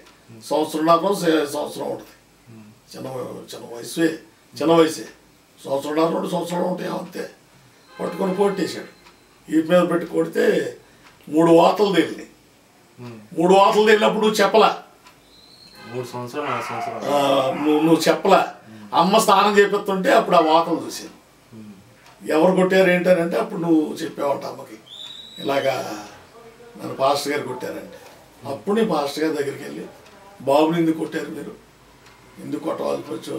సంవత్సరం ఉంటుంది, చిన్న వయసే, సంవత్సరం 2 సంవత్సరాలు ఉంటాయి అంతే. పట్టుకొని కొట్టేశాడు, వీటి మీద పెట్టి కొడితే 3 వాతలు తేలినాయి. 3 వాతలు తేలినప్పుడు నువ్వు చెప్పలా, నువ్వు చెప్పలా. అమ్మ స్నానం చేపిస్తుంటే అప్పుడు ఆ వాతలు చూసాను. ఎవరు కొట్టారు ఏంటనంటే అప్పుడు నువ్వు చెప్పావంట అమ్మకి, ఇలాగా నన్ను పాస్టర్ గారు కొట్టారంటే. అప్పుడు నీ పాస్టర్ గారి దగ్గరికి వెళ్ళి, బాబుని ఎందుకు కొట్టారు మీరు, ఎందుకు కొట్టవాల్సి వచ్చో,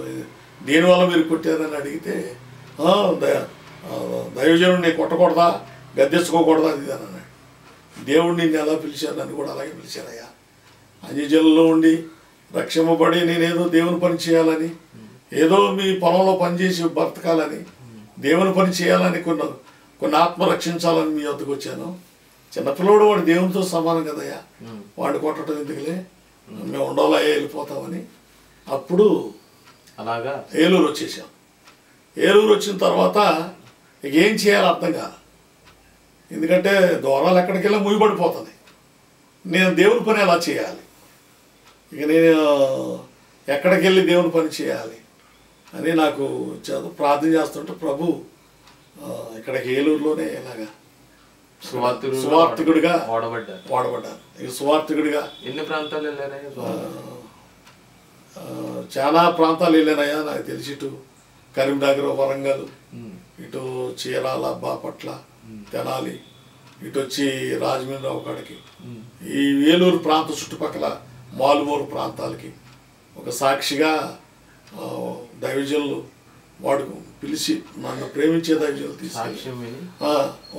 దేనివల్ల మీరు కొట్టారని అడిగితే, దైవజనుడు నేను కొట్టకూడదా, గద్దెచ్చుకోకూడదా అది అని అన్నాడు. దేవుడు నిన్ను ఎలా పిలిచారు, నన్ను కూడా అలాగే పిలిచారయ్యా. అన్యజనుల్లో ఉండి రక్షింపబడి నేనేదో దేవుని పని చేయాలని, ఏదో మీ పొలంలో పనిచేసి బ్రతకాలని, దేవుని పని చేయాలని కొన్ని ఆత్మ రక్షించాలని మీ వద్దకు వచ్చాను. చిన్నపిల్లడు వాడు దేవునితో సమానం కదయ్యా, వాడిని కొట్టడం ఎందుకులే, మేము ఉండాలా వెళ్ళిపోతామని అప్పుడు అలాగా ఏలూరు వచ్చేసాం. ఏలూరు వచ్చిన తర్వాత ఇక ఏం చేయాలో అర్థం కాదు. ఎందుకంటే దూరాలు ఎక్కడికి వెళ్ళి ముయ్యబడిపోతుంది. నేను దేవుని పని ఎలా చేయాలి, ఇక నేను ఎక్కడికి వెళ్ళి దేవుని పని చేయాలి అని నాకు ప్రార్థన చేస్తుంటే ప్రభు ఇక్కడికి ఏలూరులోనే ఇలాగా సువార్థికుడిగా వాడబడ్డాను. ఇక సువార్థికుడిగా ఎన్ని ప్రాంతాలు వెళ్ళారయ్యా? చాలా ప్రాంతాలు వెళ్ళానయ్యా. నాకు తెలిసి ఇటు కరీంనగర్, వరంగల్, ఇటు చీరాల, బాపట్ల, తెనాలి, ఇటు వచ్చి రాజమండ్రి ఒకడికి, ఈ ఏలూరు ప్రాంత చుట్టుపక్కల మాలుమూరు ప్రాంతాలకి ఒక సాక్షిగా దైవజనులు పిలిచి నన్ను ప్రేమించే దైవజనులు తీసుకెళ్ళి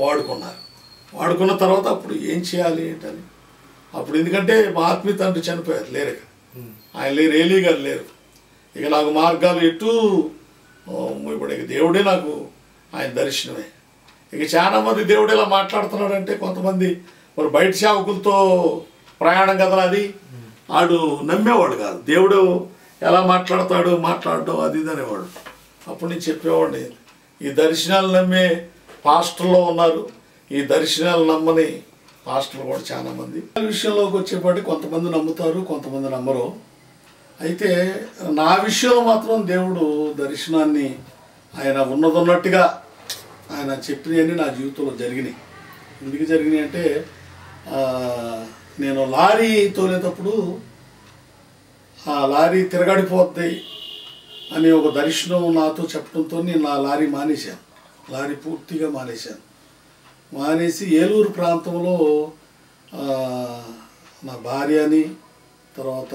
వాడుకున్నారు. వాడుకున్న తర్వాత అప్పుడు ఏం చేయాలి ఏంటని అప్పుడు, ఎందుకంటే మా ఆత్మీయ తండ్రి చనిపోయారు, లేరు ఇక, ఆయన లేరు, ఏలీ గారు లేరు. ఇక నాకు మార్గాలు ఎటు ఇప్పుడు ఇక దేవుడే నాకు ఆయన దర్శనమే. ఇక చాలామంది దేవుడు ఎలా మాట్లాడుతున్నాడంటే, కొంతమంది మరి బయట సేవకులతో ప్రయాణం కదా అది, ఆడు నమ్మేవాడు కాదు. దేవుడు ఎలా మాట్లాడడం అది ఇది అనేవాడు. అప్పుడు నేను చెప్పేవాడిని, ఈ దర్శనాలు నమ్మే పాస్టర్లో ఉన్నారు, ఈ దర్శనాలు నమ్మని పాస్టర్లు కూడా చాలామంది. విషయంలోకి వచ్చేపాటి కొంతమంది నమ్ముతారు, కొంతమంది నమ్మరు. అయితే నా విషయంలో మాత్రం దేవుడు దర్శనాన్ని ఆయన ఉన్నదన్నట్టుగా ఆయన చెప్పినవన్నీ నా జీవితంలో జరిగినాయి. ఎందుకు జరిగినాయి అంటే, నేను లారీ తోలేటప్పుడు ఆ లారీ తిరగడిపోద్ది అని ఒక దర్శనం నాతో చెప్పడంతో నేను నా లారీ మానేశాను. లారీ పూర్తిగా మానేసి ఏలూరు ప్రాంతంలో నా భార్యని, తర్వాత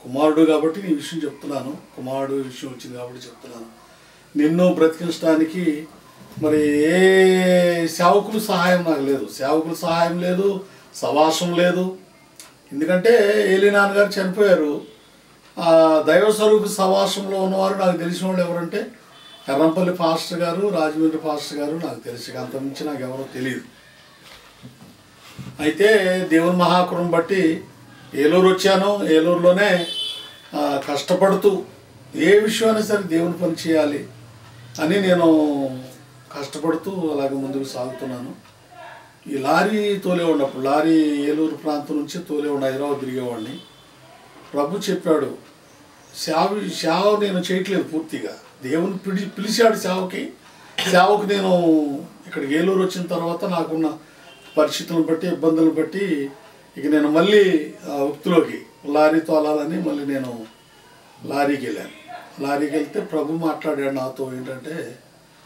కుమారుడు కాబట్టి ఈ విషయం చెప్తున్నాను, కుమారుడు విషయం వచ్చింది కాబట్టి చెప్తున్నాను. నిన్ను బ్రతికించడానికి మరి ఏ సేవకుల సహాయం నాకు లేదు, సేవకుల సహాయం లేదు, సవాసం లేదు. ఎందుకంటే ఏలీ నాన్నగారు చనిపోయారు. దైవ స్వరూప సవాసంలో ఉన్నవారు నాకు తెలిసిన వాళ్ళు ఎవరంటే ఎర్రంపల్లి పాస్టర్ గారు, రాజమండ్రి పాస్టర్ గారు నాకు తెలిసి, అంతమించి నాకు ఎవరో తెలియదు. అయితే దేవుని మహాకృపను బట్టి ఏలూరు వచ్చాను. ఏలూరులోనే కష్టపడుతూ ఏ విషయమైనా సరే దేవుని పని చేయాలి అని నేను కష్టపడుతూ అలాగే ముందుకు సాగుతున్నాను. ఈ లారీ తోలేవాడిని, అప్పుడు లారీ ఏలూరు ప్రాంతం నుంచి తోలేవాడిని, హైదరాబాద్ తిరిగేవాడిని. ప్రభు చెప్పాడు, సేవ నేను చేయట్లేదు పూర్తిగా, దేవుని పిలిచాడు సేవకు నేను ఇక్కడికి ఏలూరు వచ్చిన తర్వాత నాకున్న పరిస్థితులను బట్టి, ఇబ్బందులను బట్టి ఇక నేను మళ్ళీ వృత్తిలోకి లారీ తోలాలని మళ్ళీ నేను లారీకి వెళ్ళాను. లారీకి వెళ్తే ప్రభు మాట్లాడాడు నాతో, ఏంటంటే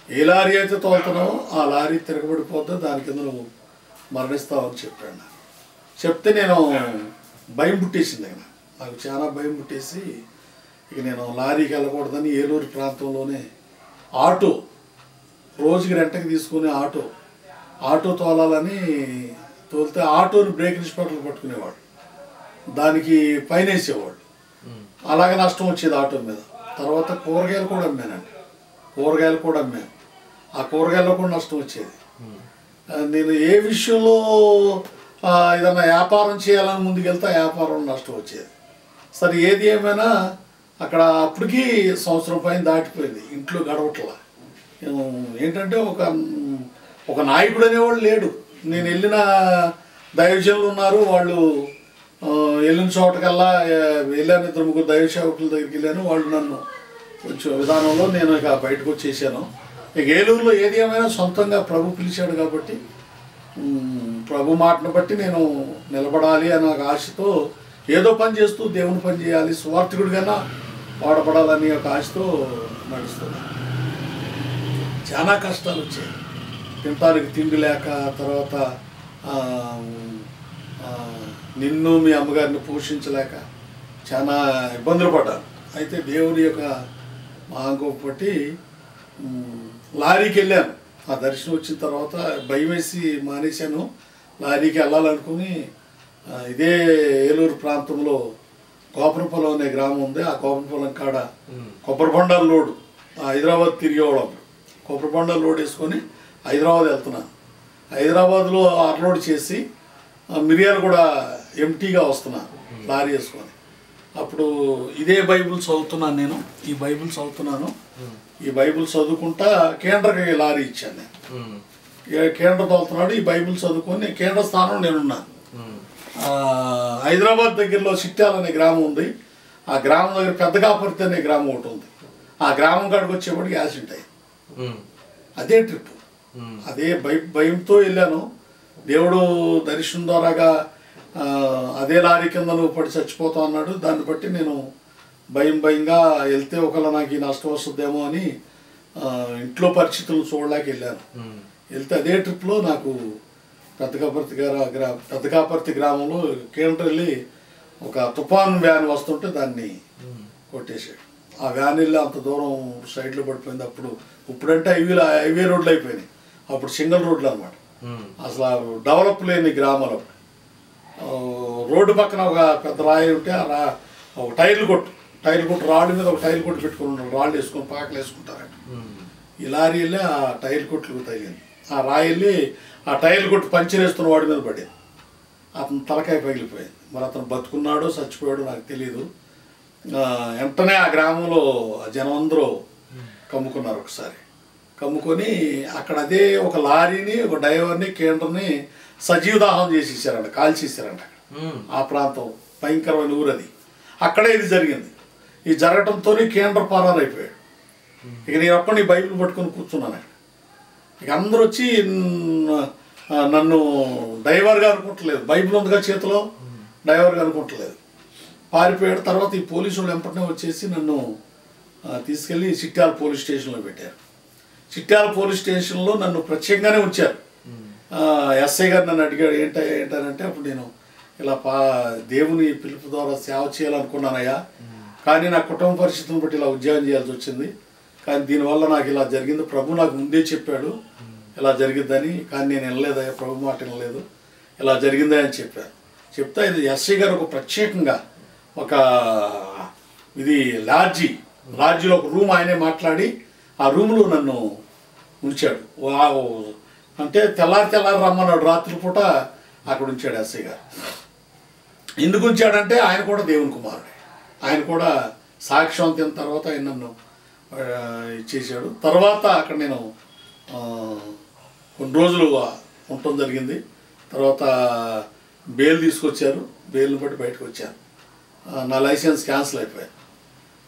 ఏ లారీ అయితే తోలుతున్నావో ఆ లారీ తిరగబడిపోతే దాని కింద నువ్వు మరణిస్తావని చెప్పాడు. చెప్తే నేను భయం పుట్టేసింది, నాకు చాలా భయం పుట్టేసి ఇక నేను లారీకి వెళ్ళకూడదని ఏలూరు ప్రాంతంలోనే ఆటో, రోజుకి రెంటకి తీసుకునే ఆటో తోలాలని తోలితే ఆటోని బ్రేక్ ఇన్స్పెక్టర్లు పట్టుకునేవాడు, దానికి పైన వేసేవాడు. అలాగే నష్టం వచ్చేది ఆటో మీద. తర్వాత కూరగాయలు కూడా అమ్మాను. ఆ కూరగాయల్లో కూడా నష్టం వచ్చేది. నేను ఏ విషయంలో ఏదన్నా వ్యాపారం చేయాలని ముందుకెళ్తే ఆ వ్యాపారంలో నష్టం వచ్చేది. సరే ఏది ఏమైనా అక్కడ అప్పటికి సంవత్సరం పైన దాటిపోయింది, ఇంట్లో గడవట్లా. ఏంటంటే ఒక నాయకుడు అనేవాడు లేడు. నేను వెళ్ళిన దైవజనులు ఉన్నారు, వాళ్ళు వెళ్ళిన చోటకల్లా వెళ్ళాను, 2-3 దైవ సేవకుల దగ్గరికి వెళ్ళాను. వాళ్ళు నన్ను కొంచెం విధానంలో నేను ఇక బయటకు వచ్చేసాను. ఇక ఏలూరులో ఏది ఏమైనా సొంతంగా ప్రభు పిలిచాడు కాబట్టి, ప్రభు మాటను బట్టి నేను నిలబడాలి అనే ఆశతో ఏదో పని చేస్తూ దేవుని పని చేయాలి, సువార్థికుడిగా వాడబడాలని ఒక ఆశతో నడుస్తున్నాను. చాలా కష్టాలు వచ్చాయి, తినటానికి తిండి లేక, తర్వాత నిన్ను మీ అమ్మగారిని పోషించలేక చాలా ఇబ్బందులు పడ్డాను. అయితే దేవుని యొక్క మహాగోప బట్టి లారీకి వెళ్ళాను. ఆ దర్శనం వచ్చిన తర్వాత భయం వేసి మానేశాను. లారీకి వెళ్ళాలనుకుని ఇదే ఏలూరు ప్రాంతంలో కోపరపొలం అనే గ్రామం ఉంది. ఆ కోపరపొలం కాడ కొబ్బరి బొండాలు లోడు హైదరాబాద్ తిరిగేవాళ్ళం. కొబ్బరి బొండాలు లోడ్ వేసుకొని హైదరాబాద్ వెళ్తున్నాను. హైదరాబాద్లో అన్లోడ్ చేసి మిరియాలు కూడా ఎంటీగా వస్తున్నాను లారీ వేసుకొని. అప్పుడు ఇదే బైబిల్ చదువుతున్నాను నేను. ఈ బైబిల్ చదువుతున్నాను. ఈ బైబిల్ చదువుకుంటా కేంద్రకి లారీ ఇచ్చాను నేను. కేంద్ర తోలుతున్నాడు. ఈ బైబిల్ చదువుకొని కేంద్ర స్థానంలో నేనున్నాను. హైదరాబాద్ దగ్గరలో చిట్యాల అనే గ్రామం ఉంది. ఆ గ్రామం దగ్గర పెద్దకాపర్తి అనే గ్రామం ఒకటి ఉంది. ఆ గ్రామం కాడికి వచ్చేప్పటికి యాక్సిడెంట్ అయ్యింది. అదే ట్రిప్. అదే భయంతో వెళ్ళాను. దేవుడు దర్శనం ద్వారాగా అదే లారీ కింద నువ్వు పడి చచ్చిపోతావు అన్నాడు. దాన్ని బట్టి నేను భయంగా వెళ్తే ఒకవేళ నాకు ఈ నష్టం వస్తుందేమో అని ఇంట్లో పరిస్థితులను చూడలేక వెళ్ళాను. వెళ్తే అదే ట్రిప్లో నాకు పెద్దకాపర్తి గ్రామంలో కేంద్రం వెళ్ళి ఒక తుఫాన్ వ్యాన్ వస్తుంటే దాన్ని కొట్టేసాడు. ఆ వ్యాన్ వెళ్ళి అంత దూరం సైడ్లో పడిపోయింది. ఇప్పుడంటే హైవే రోడ్లు అయిపోయినాయి. అప్పుడు సింగిల్ రోడ్లు అనమాట. అసలు డెవలప్ లేని గ్రామాలు. రోడ్డు పక్కన ఒక పెద్ద రాయి ఉంటే ఒక టైర్లు కొట్టు రాళ్ళు మీద ఒక టైర్లు కొట్టు పెట్టుకుని ఉంటారు. రాళ్ళు వేసుకొని పాకలు వేసుకుంటారట. ఈ లారీ వెళ్ళి ఆ టైర్లు కొట్లు తగిలింది. ఆ రాయి వెళ్ళి ఆ టైర్లు కొట్టు పంచర్ వేస్తున్న వాడి మీద పడేది. అతను తలకాయ పగిలిపోయింది. మరి అతను బతుకున్నాడో చచ్చిపోయాడో నాకు తెలియదు. వెంటనే ఆ గ్రామంలో జనం అందరూ కమ్ముకున్నారు. ఒకసారి కమ్ముకొని అక్కడ అదే ఒక లారీని ఒక డ్రైవర్ని కేంద్రాన్ని సజీవదాహం చేసేసారంట, కాల్చేసారంట. ఆ ప్రాంతం భయంకరమైన ఊరు అది. అక్కడే ఇది జరిగింది. ఇది జరగటంతో కేంద్ర పరారైపోయాడు. ఇక నేను ఒక్కడిని బైబిల్ పట్టుకొని కూర్చున్నాను. ఇక అందరూ వచ్చి నన్ను డ్రైవర్గా అనుకుంటలేదు. బైబిల్ ఉందిగా చేతిలో, డ్రైవర్గా అనుకుంటలేదు. పారిపోయాడు. తర్వాత ఈ పోలీసులు వెంటనే వచ్చేసి నన్ను తీసుకెళ్ళి చిట్యాల పోలీస్ స్టేషన్లో పెట్టారు. చిట్యాల పోలీస్ స్టేషన్లో నన్ను ప్రత్యేకంగానే ఉంచారు. ఎస్ఐ గారు నన్ను అడిగాడు ఏంటనంటే అప్పుడు నేను ఇలా దేవుని పిలుపు ద్వారా సేవ చేయాలనుకున్నానయ్యా, కానీ నా కుటుంబ పరిస్థితిని బట్టి ఇలా ఉద్యోగం చేయాల్సి వచ్చింది. కానీ దీనివల్ల నాకు ఇలా జరిగింది. ప్రభు నాకు ముందే చెప్పాడు ఇలా జరిగిద్దని, కానీ నేను వినలేదయ్యా, ప్రభు మాట వినలేదు, ఇలా జరిగిందా అని చెప్పాను. చెప్తా ఇది ఎస్ఐ గారు ఒక ప్రత్యేకంగా ఒక ఇది లాడ్జీలో ఒక రూమ్ ఆయనే మాట్లాడి ఆ రూమ్లో నన్ను ఉంచాడు. అంటే తెల్లారి రమ్మన్నాడు. రాత్రిపూట అక్కడ ఉంచాడు ఎస్ఐ గారు. ఎందుకు ఉంచాడంటే ఆయన కూడా దేవుని కుమారుడే. ఆయన కూడా సాక్ష్యం తిన్న తర్వాత ఆయన నన్ను ఇచ్చేసాడు. తర్వాత అక్కడ నేను కొన్ని రోజులు ఉండటం జరిగింది. తర్వాత బెయిల్ తీసుకొచ్చారు. బెయిల్ని బట్టి బయటకు వచ్చాను. నా లైసెన్స్ క్యాన్సిల్ అయిపోయాను.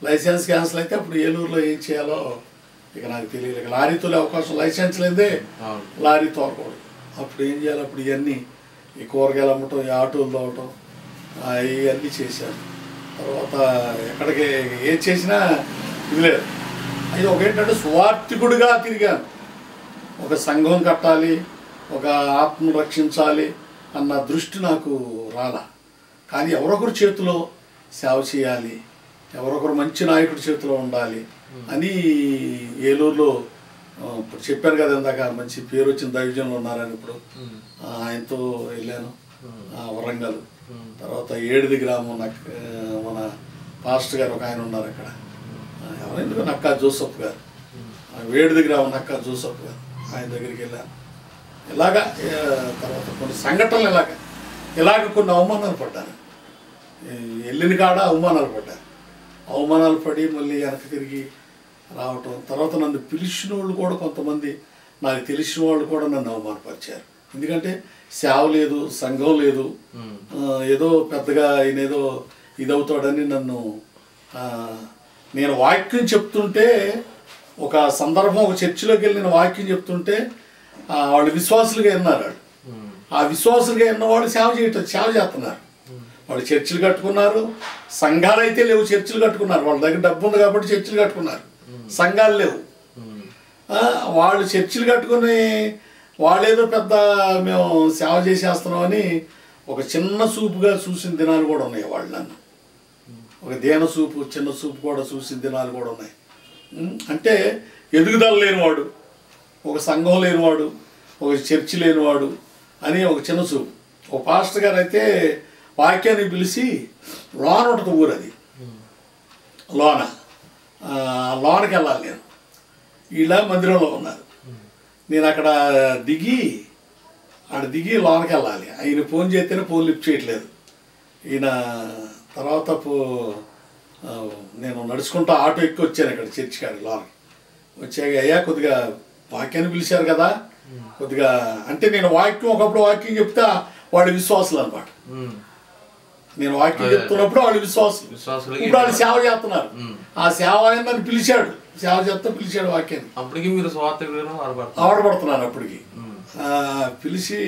లైసెన్స్ క్యాన్సిల్ అయితే అప్పుడు ఏలూరులో ఏం చేయాలో ఇక నాకు తెలియదు. ఇక లారీ తోలే అవకాశం, లైసెన్స్ లేదే లారీ తోలకూడదు. అప్పుడు ఏం చేయాలి? అప్పుడు ఇవన్నీ ఈ కూరగాయలు అమ్మటం, ఈ ఆటోలు తోవటం, ఇవన్నీ చేశాను. తర్వాత ఎక్కడికి ఏం చేసినా ఇది లేదు. అది ఒకటంటే స్వార్థికుడిగా తిరిగాను. ఒక సంఘం కట్టాలి, ఒక ఆత్మను రక్షించాలి అన్న దృష్టి నాకు రాలా. కానీ ఎవరొకరు చేతిలో సేవ చేయాలి, ఎవరొకరు మంచి నాయకుడి చేతిలో ఉండాలి అని ఏలూరులో ఇప్పుడు చెప్పాను కదా ఇందాక, మంచి పేరు వచ్చిన దైవజనులు ఉన్నారని. ఇప్పుడు ఆయనతో వెళ్ళాను వరంగల్. తర్వాత ఏడిది గ్రామం మన పాస్టర్ గారు ఒక ఆయన ఉన్నారు అక్కడ, ఎవరైనా నక్కా జోసఫ్ గారు, ఏడిది గ్రామం నక్కా జోసఫ్ గారు, ఆయన దగ్గరికి వెళ్ళాను. ఇలాగా తర్వాత కొన్ని సంఘటనలు ఇలాగ కొన్ని అవమానాలు పడ్డాను. వెళ్ళిన కాడ అవమానాలు పడి మళ్ళీ వెనక్కి తిరిగి రావటం. తర్వాత నన్ను పిలిచిన వాళ్ళు కూడా కొంతమంది, నాకు తెలిసిన వాళ్ళు కూడా నన్ను అవమానపరిచారు. ఎందుకంటే సేవ లేదు, సంఘం లేదు, ఏదో పెద్దగా ఆయన ఏదో ఇదవుతాడని నన్ను, నేను వాక్యం చెప్తుంటే ఒక సందర్భం ఒక చర్చిలోకి వెళ్ళి నేను వాక్యం చెప్తుంటే వాళ్ళు విశ్వాసులుగా విన్నారు. వాళ్ళు ఆ విశ్వాసులుగా విన్నవాళ్ళు సేవ చేస్తున్నారు. వాళ్ళు చర్చిలు కట్టుకున్నారు. సంఘాలు అయితే లేవు, చర్చిలు కట్టుకున్నారు. వాళ్ళ దగ్గర డబ్బు ఉంది కాబట్టి చర్చిలు కట్టుకున్నారు, సంఘాలు లేవు. వాళ్ళు చర్చిలు కట్టుకుని వాళ్ళేదో పెద్ద మేము సేవ చేసేస్తున్నామని ఒక చిన్న చూపుగా చూసిన దినాలు కూడా ఉన్నాయి. వాళ్ళు నన్ను ఒక దేన చూపు, చిన్న చూపు కూడా చూసిన దినాలు కూడా ఉన్నాయి. అంటే ఎదుగుదల లేనివాడు, ఒక సంఘం లేనివాడు, ఒక చర్చి లేనివాడు అని ఒక చిన్న చూపు. ఒక పాస్టర్ గారు అయితే వాక్యాన్ని పిలిచి లోన ఉంటుంది ఊరు, అది లోనకి వెళ్ళాలి. నేను ఇలా మందిరంలో ఉన్నారు. నేను అక్కడ దిగి లోనకి వెళ్ళాలి. ఆయన ఫోన్ చేస్తేనే ఫోన్ లిఫ్ట్ చేయట్లేదు. ఈయన తర్వాత నేను నడుచుకుంటూ ఆటో ఎక్కి వచ్చాను ఇక్కడ చర్చి కాడ లోనకి. వచ్చాక అయ్యా కొద్దిగా వాక్యాన్ని పిలిచారు కదా, కొద్దిగా అంటే నేను ఒకప్పుడు వాక్యం చెప్తే వాళ్ళు విశ్వాసులు అనమాట. నేను వాక్యం చెప్తున్నప్పుడు వాళ్ళు విశ్వాసులు, ఇప్పుడు వాళ్ళు సేవ చేస్తున్నారు. ఆ సేవ ఆయన నన్ను పిలిచాడు, సేవ చేస్తా పిలిచాడు వాక్యాన్ని. అప్పటికి మీరు ఆడబడుతున్నాను. అప్పటికి పిలిచి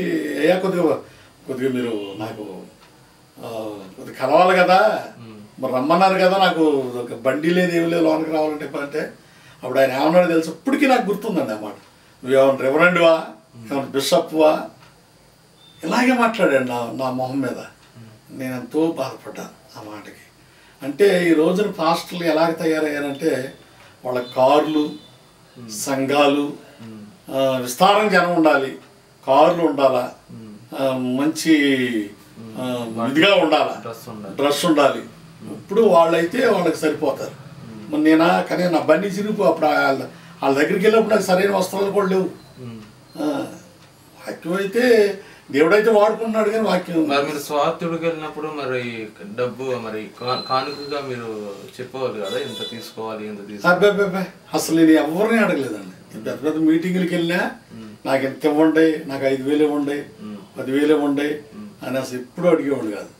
అయ్యా కొద్దిగా మీరు నాకు కొద్దిగా కలవాలి కదా, మరి రమ్మన్నారు కదా, నాకు ఒక బండి లేదు ఏమి లేదు లోనికి రావాలంటే అంటే అప్పుడు ఆయన ఏమన్నాడు తెలుసు, ఇప్పటికీ నాకు గుర్తుందండి అన్నమాట. నువ్వేమన్నా రెవరెండ్వా, ఏమన్నా బిషప్వా, ఇలాగే మాట్లాడాడు నా మొహం మీద. నేను ఎంతో బాధపడ్డాను ఆ మాటకి. అంటే ఈ రోజున పాస్టర్లు ఎలాగ తయారయ్యారంటే వాళ్ళ కార్లు, సంఘాలు, విస్తారం జనం ఉండాలి, కార్లు ఉండాలా, మంచి ఇదిగా ఉండాలా, డ్రెస్ ఉండాలి. ఇప్పుడు వాళ్ళైతే వాళ్ళకి సరిపోతారు. కానీ నా బండి చిరుపు అప్పుడు వాళ్ళ దగ్గరికి వెళ్ళినప్పుడు నాకు సరైన వస్త్రాలు కూడా లేవు. వాక్యం అయితే దేవుడైతే వాడుకుంటున్నాడు కానీ వాక్యం. మరి మీరు స్వార్థుడికి వెళ్ళినప్పుడు మరి డబ్బు మరి కానుకగా మీరు చెప్పవాలి కదా, ఎంత తీసుకోవాలి ఎంత తీసుకోవాలి. అసలు నేను ఎవరిని అడగలేదండి. పెద్ద పెద్ద మీటింగులకి వెళ్ళినా నాకు ఎంత ఇవ్వండి, నాకు 5,000 ఇవ్వండి, 10,000 ఇవ్వండి అని అసలు ఎప్పుడు అడిగేవాడు కాదు.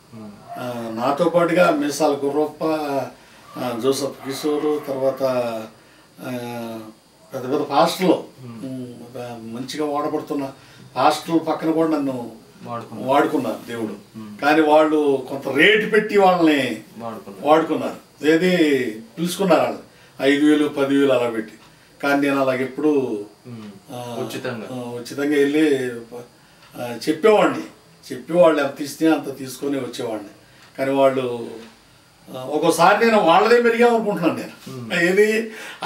నాతో పాటుగా మీసాల గుర్రప్ప, జోసఫ్ కిషోరు, తర్వాత పెద్ద పెద్ద పాస్టర్లు, మంచిగా వాడబడుతున్న పాస్టర్లు పక్కన కూడా నన్ను వాడుకున్నారు దేవుడు. కానీ వాళ్ళు కొంత రేటు పెట్టి వాళ్ళని వాడుకున్నారు, ఏది పిలుచుకున్నారు వాళ్ళు 5,000 10,000 అలా పెట్టి. కానీ నేను అలాగెప్పుడు ఉచితంగా వెళ్ళి చెప్పేవాళ్ళు ఎంత ఇస్తే అంత తీసుకొని వచ్చేవాడిని. కానీ వాళ్ళు ఒక్కోసారి నేను వాళ్ళదే మెరిగామనుకుంటున్నాను. నేను ఏది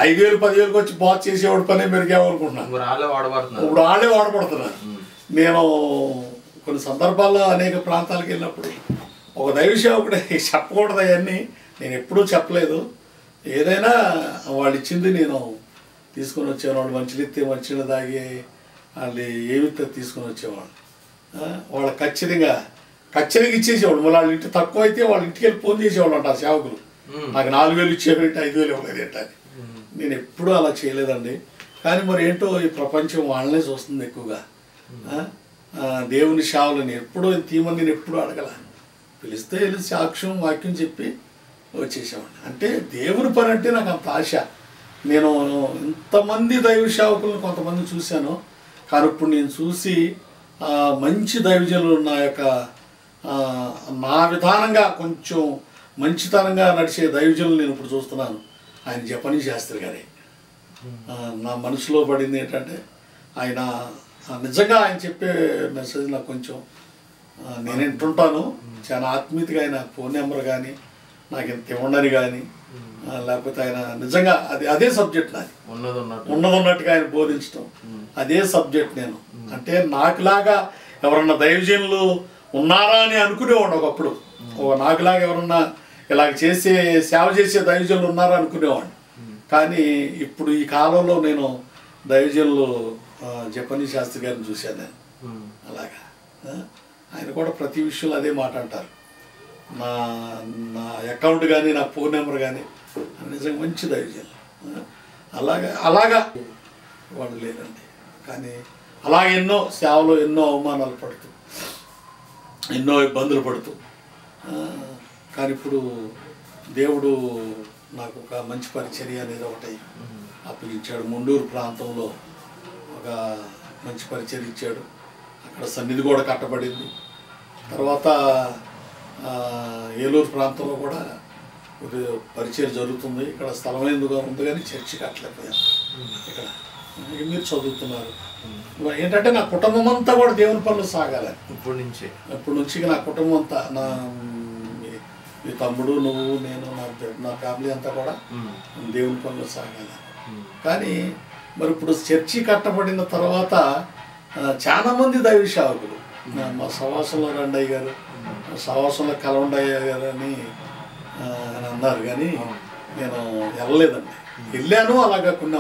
5,000 10,000కి వచ్చి బాత్ చేసేవాడు పనే మెరిగామనుకుంటున్నాను. ఇప్పుడు వాళ్ళే వాడబడుతున్నారు. నేను కొన్ని సందర్భాల్లో అనేక ప్రాంతాలకు వెళ్ళినప్పుడు ఒక దైవ సేవకుడు చెప్పకూడదు అవన్నీ నేను ఎప్పుడూ చెప్పలేదు. ఏదైనా వాళ్ళు ఇచ్చింది నేను తీసుకొని వచ్చేవాడు. వాళ్ళు మంచిలు ఇస్తే మంచిగా తాగి వాళ్ళు ఏమిస్తే తీసుకొని వచ్చేవాడు. వాళ్ళు ఖచ్చితంగా ఇచ్చేసేవాడు. మళ్ళీ వాళ్ళ ఇంటి తక్కువ అయితే వాళ్ళ ఇంటికి వెళ్ళి ఫోన్ చేసేవాళ్ళు అంట ఆ సేవకులు, నాకు 4,000 ఇచ్చేవాడి 5,000 ఇవ్వలేదు ఏంటని. నేను ఎప్పుడూ అలా చేయలేదండి. కానీ మరి ఏంటో ఈ ప్రపంచం వాళ్ళనే చూస్తుంది ఎక్కువగా. దేవుని సేవలని ఎప్పుడూ తీయమని నేను ఎప్పుడూ అడగల. పిలిస్తే వెళ్ళి సాక్ష్యం వాక్యం చెప్పి వచ్చేసేవాడిని. అంటే దేవుని పని అంటే నాకు అంత ఆశ. నేను ఇంతమంది దైవ సేవకులను కొంతమంది చూశాను, కానీ ఇప్పుడు నేను చూసి మంచి దైవజనులు నా విధానంగా కొంచెం మంచితనంగా నడిచే దైవజనులు నేను ఇప్పుడు చూస్తున్నాను. ఆయన జపనీ శాస్త్రి గారే నా మనసులో పడింది ఏంటంటే ఆయన నిజంగా ఆయన చెప్పే మెసేజ్ నాకు కొంచెం నేను వింటుంటాను. చాలా ఆత్మీయతగా ఆయన ఫోన్ నెంబర్ కానీ నాకు ఇంత ఇవ్వండి కానీ, లేకపోతే ఆయన నిజంగా అదే సబ్జెక్ట్ నాది ఉన్నదన్నట్టుగా ఆయన బోధించడం అదే సబ్జెక్ట్. నేను అంటే నాకులాగా ఎవరన్నా దైవజనులు ఉన్నారా అని అనుకునేవాడు ఒకప్పుడు. నాకులాగా ఎవరన్నా ఇలాగ సేవ చేసే దైవజనులు ఉన్నారా అనుకునేవాడిని. కానీ ఇప్పుడు ఈ కాలంలో నేను దైవజనులు జపనీ శాస్త్రి గారిని చూశాను నేను. అలాగా ఆయన కూడా ప్రతి విషయంలో అదే మాట అంటారు. నా అకౌంట్ కానీ నా ఫోన్ నెంబర్ కానీ నిజంగా మంచి దైవజనులు. అలాగా వాళ్ళు లేరండి. కానీ అలాగే ఎన్నో సేవలో ఎన్నో అవమానాలు పడుతూ ఎన్నో ఇబ్బందులు పడుతూ, కానీ ఇప్పుడు దేవుడు నాకు ఒక మంచి పరిచర్య అనేది ఒకటి అప్పగించాడు. ముండూరు ప్రాంతంలో ఒక మంచి పరిచర్య ఇచ్చాడు. అక్కడ సన్నిధి కూడా కట్టబడింది. తర్వాత ఏలూరు ప్రాంతంలో కూడా పరిచయం జరుగుతుంది. ఇక్కడ స్థలం ఎందుకు ఉంది కానీ చర్చి కట్టలేకపోయాం. ఇక్కడ మీరు చదువుతున్నారు. ఏంటంటే నా కుటుంబం అంతా కూడా దేవుని పనులు సాగాలి. ఇప్పటి నుంచి నా కుటుంబం అంతా, మీ తమ్ముడు, నువ్వు, నేను, నా ఫ్యామిలీ అంతా కూడా దేవుని పనులు సాగాలి. కానీ మరి ఇప్పుడు చర్చి కట్టబడిన తర్వాత చాలామంది దైవ సేవకులు మా సవాసంలో రండయ్య గారు, సవాసంలో కలవండయ్య గారు అని అన్నారు. కానీ నేను వెళ్ళలేదండి. వెళ్ళాను అలాగా కొన్ని.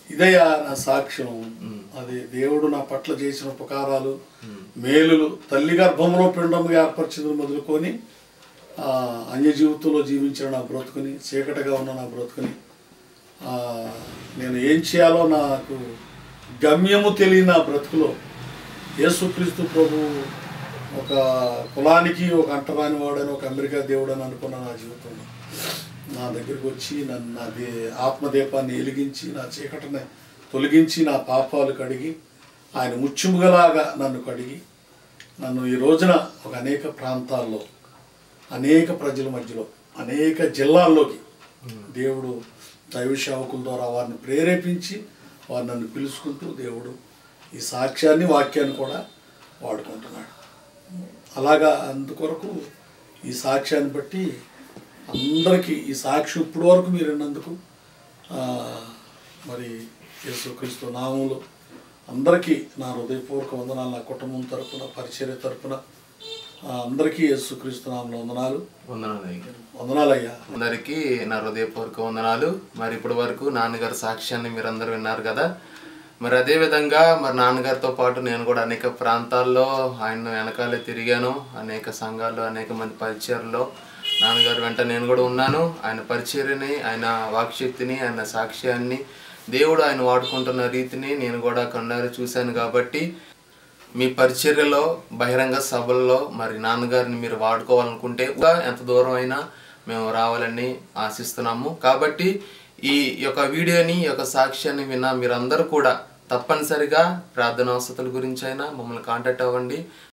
ఇదయ్యా నా సాక్ష్యం. అది దేవుడు నా పట్ల చేసిన ఉపకారాలు, మేలులు, తల్లి గర్భంలో పిండముగా ఏర్పరిచింది మొదలుకొని అన్య జీవితంలో జీవించిన నా బ్రతుకుని, చీకటిగా ఉన్న నా బ్రతుకుని, నేను ఏం చేయాలో నాకు గమ్యము తెలియని నా బ్రతుకులో యేసుక్రీస్తు ప్రభు ఒక కులానికి ఒక అంటరాని వాడని, ఒక అమెరికా దేవుడు అని అనుకున్న నా జీవితంలో నా దగ్గరికి వచ్చి నన్ను నా ఆత్మదీపాన్ని వెలిగించి నా చీకటిని తొలగించి నా పాపాలు కడిగి ఆయన ముత్యముగలాగా నన్ను కడిగి నన్ను ఈ రోజున ఒక అనేక ప్రాంతాల్లో, అనేక ప్రజల మధ్యలో, అనేక జిల్లాల్లోకి దేవుడు దైవ సేవకుల ద్వారా వారిని ప్రేరేపించి వారు నన్ను పిలుచుకుంటూ దేవుడు ఈ సాక్ష్యాన్ని, వాక్యాన్ని కూడా వాడుకుంటున్నాడు. అలాగా అందుకొరకు ఈ సాక్ష్యాన్ని బట్టి అందరికీ ఈ సాక్ష్యం ఇప్పటి వరకు మీరు విన్నందుకు మరి యేసుక్రీస్తు నామములో అందరికీ నా హృదయపూర్వక వందనాలు. నా కుటుంబం తరపున, పరిచర్య తరపున అందరికీ యేసుక్రీస్తు నామములో వందనాలయ్యా. అందరికీ నా హృదయపూర్వక వందనాలు. మరి ఇప్పటి వరకు నాన్నగారి సాక్ష్యాన్ని మీరు అందరూ విన్నారు కదా. మరి అదేవిధంగా మరి నాన్నగారితో పాటు నేను కూడా అనేక ప్రాంతాల్లో ఆయన వెనకాలే తిరిగాను. అనేక సంఘాల్లో, అనేక మంది పరిచర్లో నాన్నగారు వెంట నేను కూడా ఉన్నాను. ఆయన పరిచర్యని, ఆయన వాక్శక్తిని, ఆయన సాక్ష్యాన్ని, దేవుడు ఆయన వాడుకుంటున్న రీతిని నేను కూడా కన్నారు చూశాను. కాబట్టి మీ పరిచర్యలో, బహిరంగ సభల్లో మరి నాన్నగారిని మీరు వాడుకోవాలనుకుంటే ఎంత దూరం అయినా మేము రావాలని ఆశిస్తున్నాము. కాబట్టి ఈ యొక్క వీడియోని, ఈ యొక్క సాక్ష్యాన్ని విన్న మీరందరూ కూడా తప్పనిసరిగా ప్రార్థనా అవసరాల గురించి అయినా మమ్మల్ని కాంటాక్ట్ అవ్వండి.